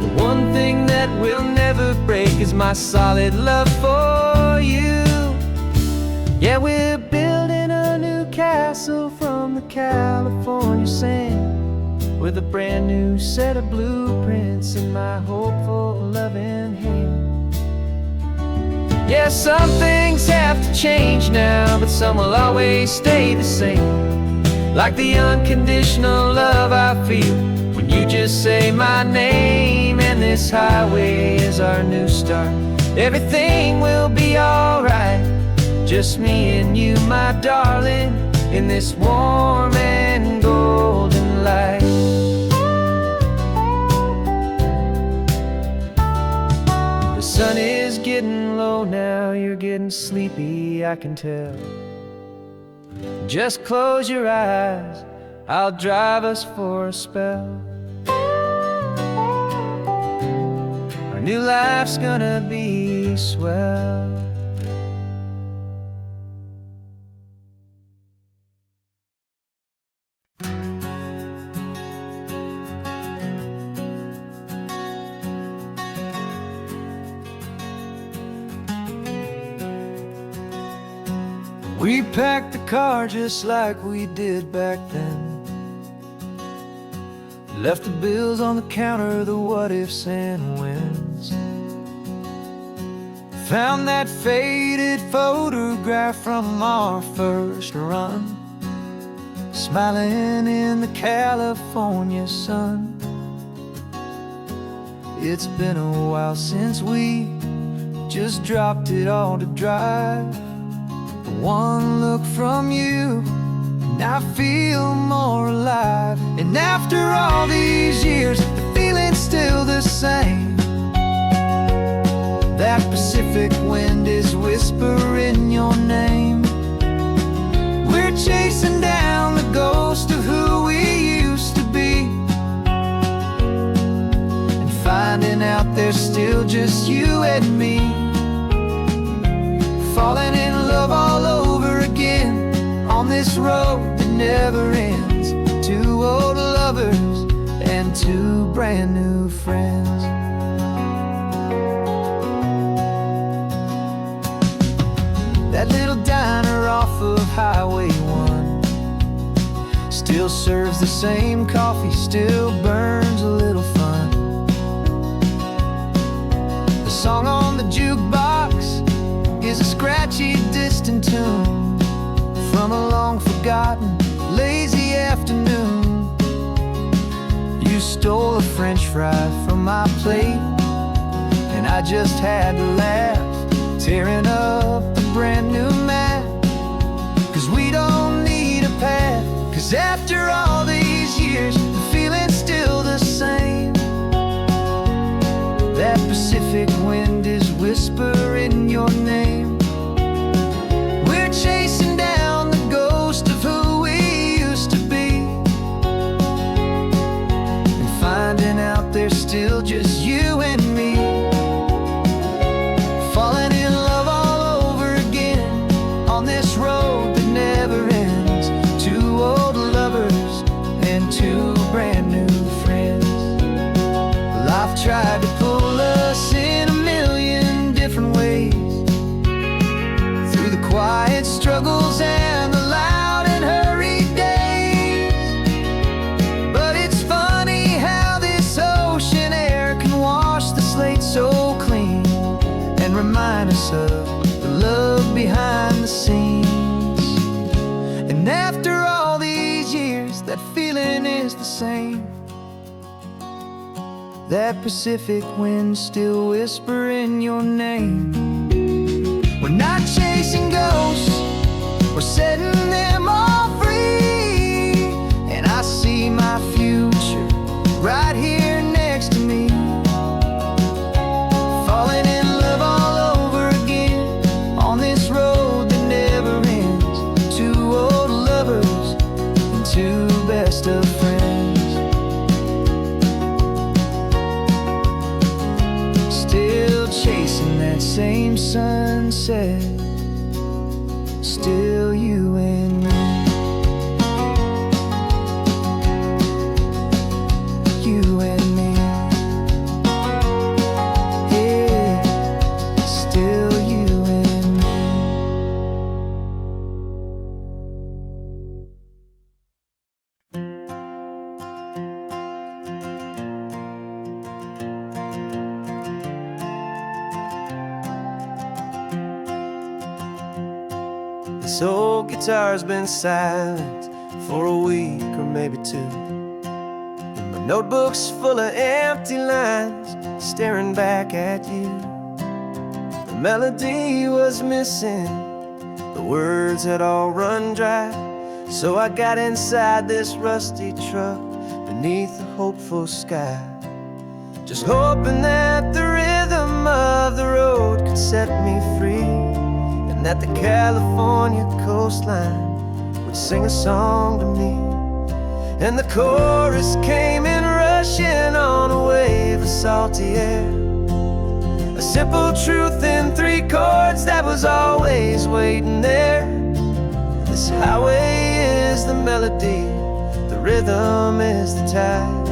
Speaker 1: the one thing that will never break is my solid love for you. Yeah, we're building a new castle from the California sand, with a brand new set of blueprints in my hopeful, loving hand. Yeah, some things have to change now, but some will always stay the same. Like the unconditional love I feel when you just say my name. And this highway is our new start. Everything will be alright, just me and you, my darling, in this warm and golden light. The sun is getting low now, you're getting sleepy, I can tell. Just close your eyes, I'll drive us for a spell. Our new life's gonna be swell. We packed the car just like we did back then. Left the bills on the counter, the what ifs and whens. Found that faded photograph from our first run, smiling in the California sun. It's been a while since we just dropped it all to drive. One look from you, and I feel more alive. And after all these years, the feeling's still the same. That Pacific wind is whispering your name. We're chasing down the ghost of who we used to be, and finding out there's still just you and me. Falling in love all over again on this road that never ends. Two old lovers and two brand new friends. That little diner off of Highway 1 still serves the same coffee, still burns a little fun. The song on the jukebox is a scratchy, distant tune from a long-forgotten, lazy afternoon. You stole a French fry from my plate, and I just had to laugh, tearing up the brand new map. 'Cause we don't need a path, 'cause after all these years, the feeling's still the same. That Pacific wind is whispering your name. We're chasing down the ghost of who we used to be, and finding out there's still just you and me. Falling in love all over again on this road that never ends. Two old lovers remind us of the love behind the scenes. And after all these years, that feeling is the same. That Pacific wind still whispering your name. We're not chasing ghosts, we're setting them all free. And I see my future right here next to me, falling in love all over again on this road that never ends. Two old lovers and two best of friends, still chasing that same sunset. Still you and me, you and me, yeah, still you and me. This old guitar's been silent for a week or maybe two, and my notebook's full of empty lines staring back at you. The melody was missing, the words had all run dry. So I got inside this rusty truck beneath a hopeful sky, just hoping that the rhythm of the road could set me free, and that the California coastline would sing a song to me. And the chorus came in rushing on a wave of salty air, a simple truth in three chords that was always waiting there. This highway is the melody, the rhythm is the tide,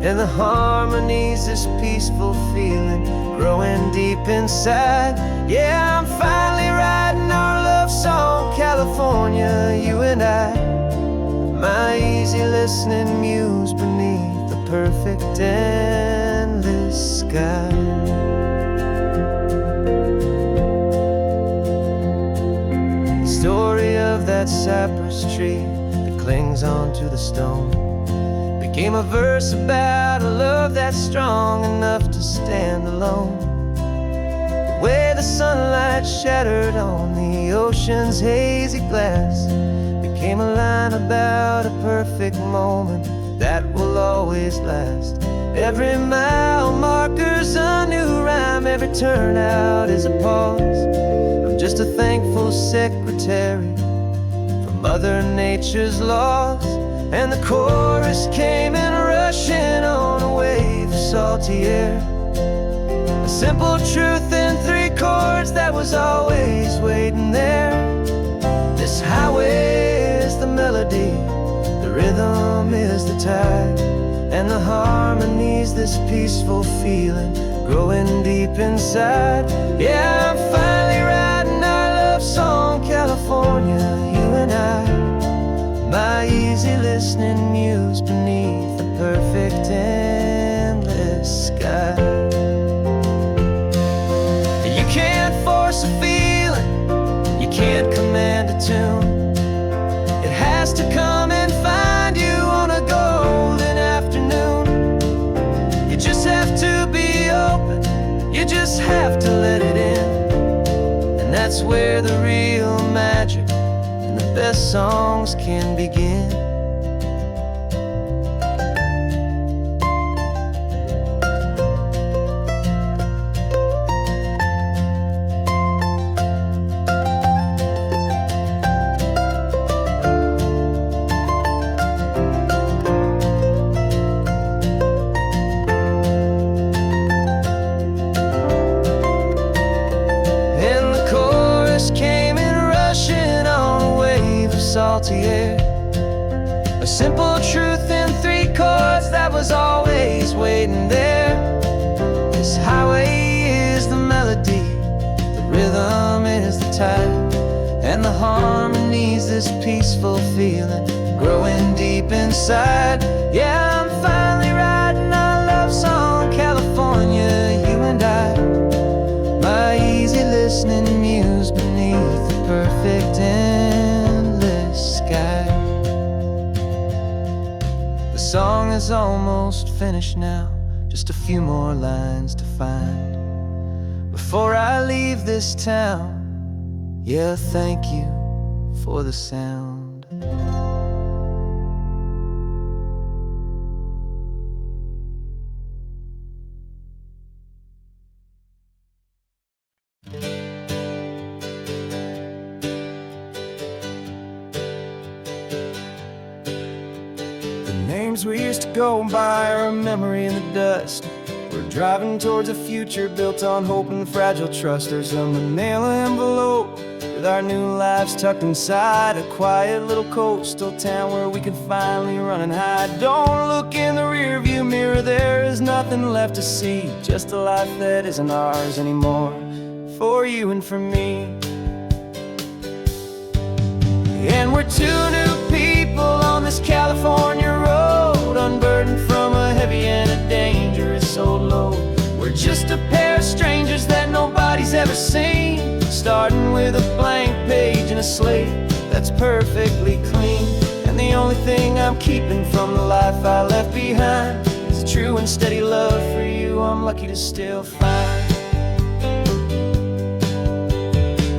Speaker 1: and the harmony's this peaceful feeling growing deep inside. Yeah, I'm finally writing our love song, California, you and I, my easy listening muse beneath the perfect endless sky. The story of that cypress tree that clings onto the stone became a verse about a love that's strong enough to stand alone. The way the sunlight shattered on the ocean's hazy glass became a line about a perfect moment that will always last. Every mile marker's a new rhyme, every turnout is a pause. I'm just a thankful secretary for Mother Nature's laws. And the chorus came in rushing on a wave of salty air, a simple truth in three chords that was always waiting there. This highway is the melody, the rhythm is the tide, and the harmony's this peaceful feeling growing deep inside. Yeah, I'm finally writing our love song, California, you and I, my easy listening muse beneath the perfect endless sky. You can't force a feeling, you can't command a tune. It has to come and find you on a golden afternoon. You just have to be open, you just have to let it in. And that's where the real magic and the best songs can begin. Salty air, a simple truth in three chords that was always waiting there. This highway is the melody, the rhythm is the tide, and the harmony's this peaceful feeling growing deep inside. Yeah, I'm finally writing our love song, California, you and I, my easy list listening muse beneath the perfect endless sky. The song is almost finished now, just a few more lines to find before I leave this town. Yeah, thank you for the sound. Names we used to go by are a memory in the dust. We're driving towards a future built on hope and fragile trust. There's a manila envelope with our new lives tucked inside, a quiet little coastal town where we can finally run and hide. Don't look in the rearview mirror, there is nothing left to see, just a life that isn't ours anymore, for you and for me. And we're two new people on this California road, unburdened from a heavy and a dangerous old load. We're just a pair of strangers that nobody's ever seen, starting with a blank page and a slate that's perfectly clean. And the only thing I'm keeping from the life I left behind is a true and steady love for you I'm lucky to still find.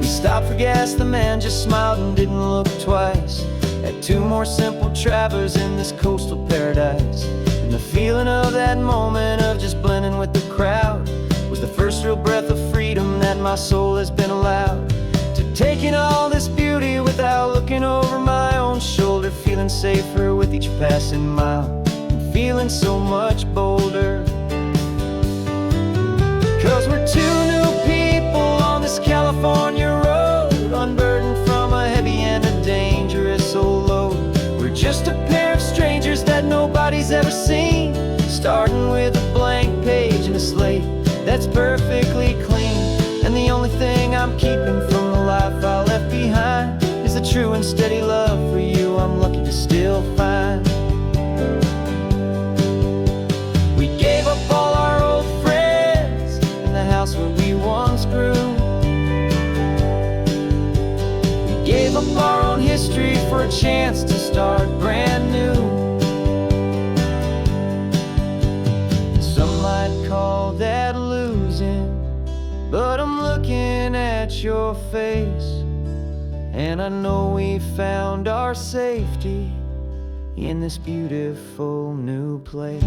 Speaker 1: We stopped for gas, the man just smiled and didn't look twice. Had two more simple travelers in this coastal paradise. And the feeling of that moment of just blending with the crowd was the first real breath of freedom that my soul has been allowed to take in all this beauty without looking over my own shoulder, feeling safer with each passing mile and feeling so much bolder. 'Cause we're two new people on this California road, unburdened from a heavy and a dangerous old load. We're just a pair of strangers that nobody's ever seen, starting with a blank page and a slate that's perfectly clean. And the only thing I'm keeping from the life I left behind is the true and steady love for you I'm lucky to still find. We gave up all our old friends in the house where we once grew. We gave up our own history for a chance to start brand new. Some might call that losing, but I'm looking at your face, and I know we found our safety in this beautiful new place.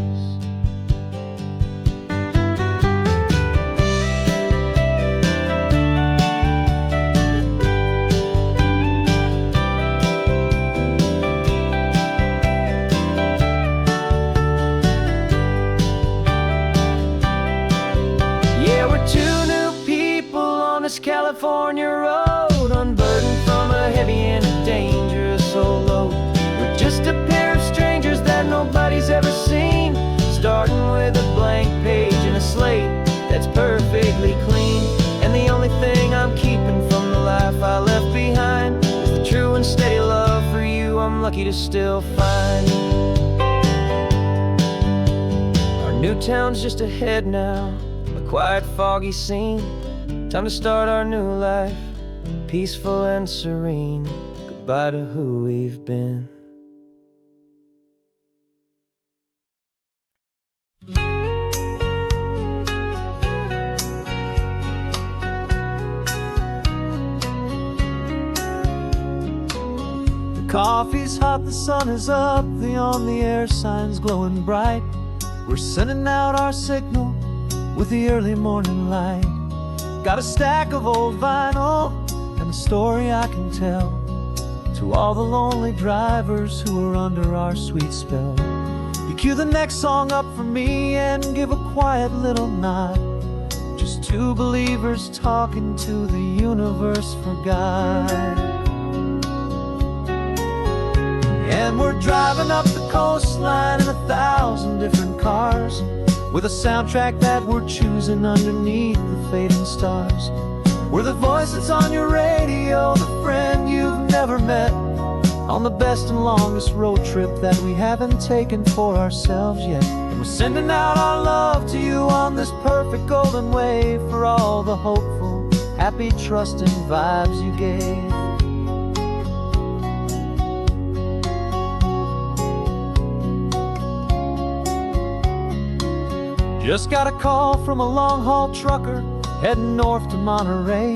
Speaker 1: Yeah, we're two new people on this California road, unburdened from a heavy and a dangerous old load. We're just a pair of strangers that nobody's ever seen, starting with a blank page and a slate that's perfectly clean. And the only thing I'm keeping from the life I left behind is the true and steady love for you I'm lucky to still find. Our new town's just ahead now, a quiet, foggy scene. Time to start our new life, peaceful and serene. Goodbye to who we've been. The coffee's hot, the sun is up, the on-the-air sign's glowing bright. We're sending out our signal with the early morning light. Got a stack of old vinyl and a story I can tell to all the lonely drivers who are under our sweet spell. You cue the next song up for me and give a quiet little nod. Just two believers talking to the universe for God. And we're driving up the coastline in 1,000 different cars, with a soundtrack that we're choosing underneath the fading stars. We're the voice that's on your radio, the friend you've never met, on the best and longest road trip that we haven't taken for ourselves yet. And we're sending out our love to you on this perfect golden wave, for all the hopeful, happy, trusting vibes you gave. Just got a call from a long-haul trucker heading north to Monterey.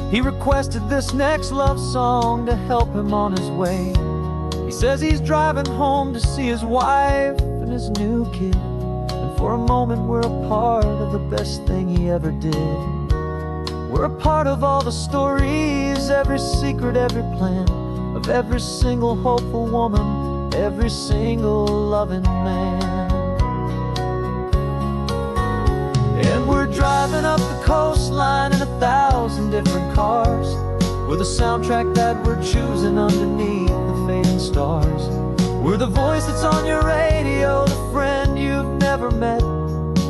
Speaker 1: He requested this next love song to help him on his way. He says he's driving home to see his wife and his new kid, and for a moment we're a part of the best thing he ever did. We're a part of all the stories, every secret, every plan, of every single hopeful woman, every single loving man. And we're driving up the coastline in 1,000 different cars, with a soundtrack that we're choosing underneath the fading stars. We're the voice that's on your radio, the friend you've never met,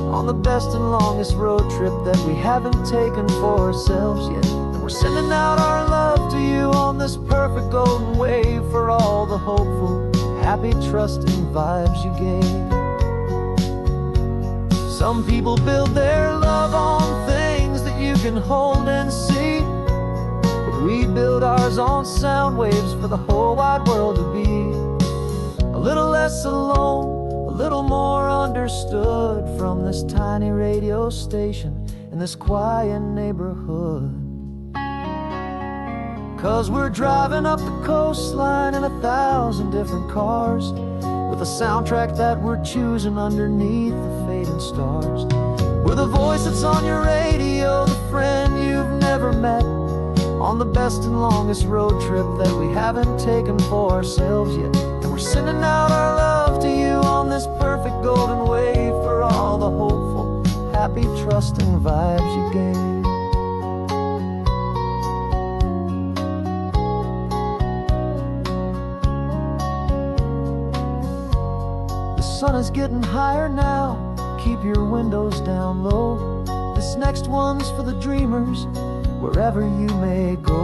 Speaker 1: on the best and longest road trip that we haven't taken for ourselves yet. And we're sending out our love to you on this perfect golden wave, for all the hopeful, happy, trusting vibes you gave. Some people build their love on things that you can hold and see, but we build ours on sound waves for the whole wide world to be a little less alone, a little more understood, from this tiny radio station in this quiet neighborhood. 'Cause we're driving up the coastline in 1,000 different cars, with a soundtrack that we're choosing underneath the fading stars. We're the voice that's on your radio, the friend you've never met, on the best and longest road trip that we haven't taken for ourselves yet. And we're sending out our love to you on this perfect golden wave, for all the hopeful, happy, trusting vibes you gave. The sun is getting higher now, keep your windows down low. This next one's for the dreamers, wherever you may go.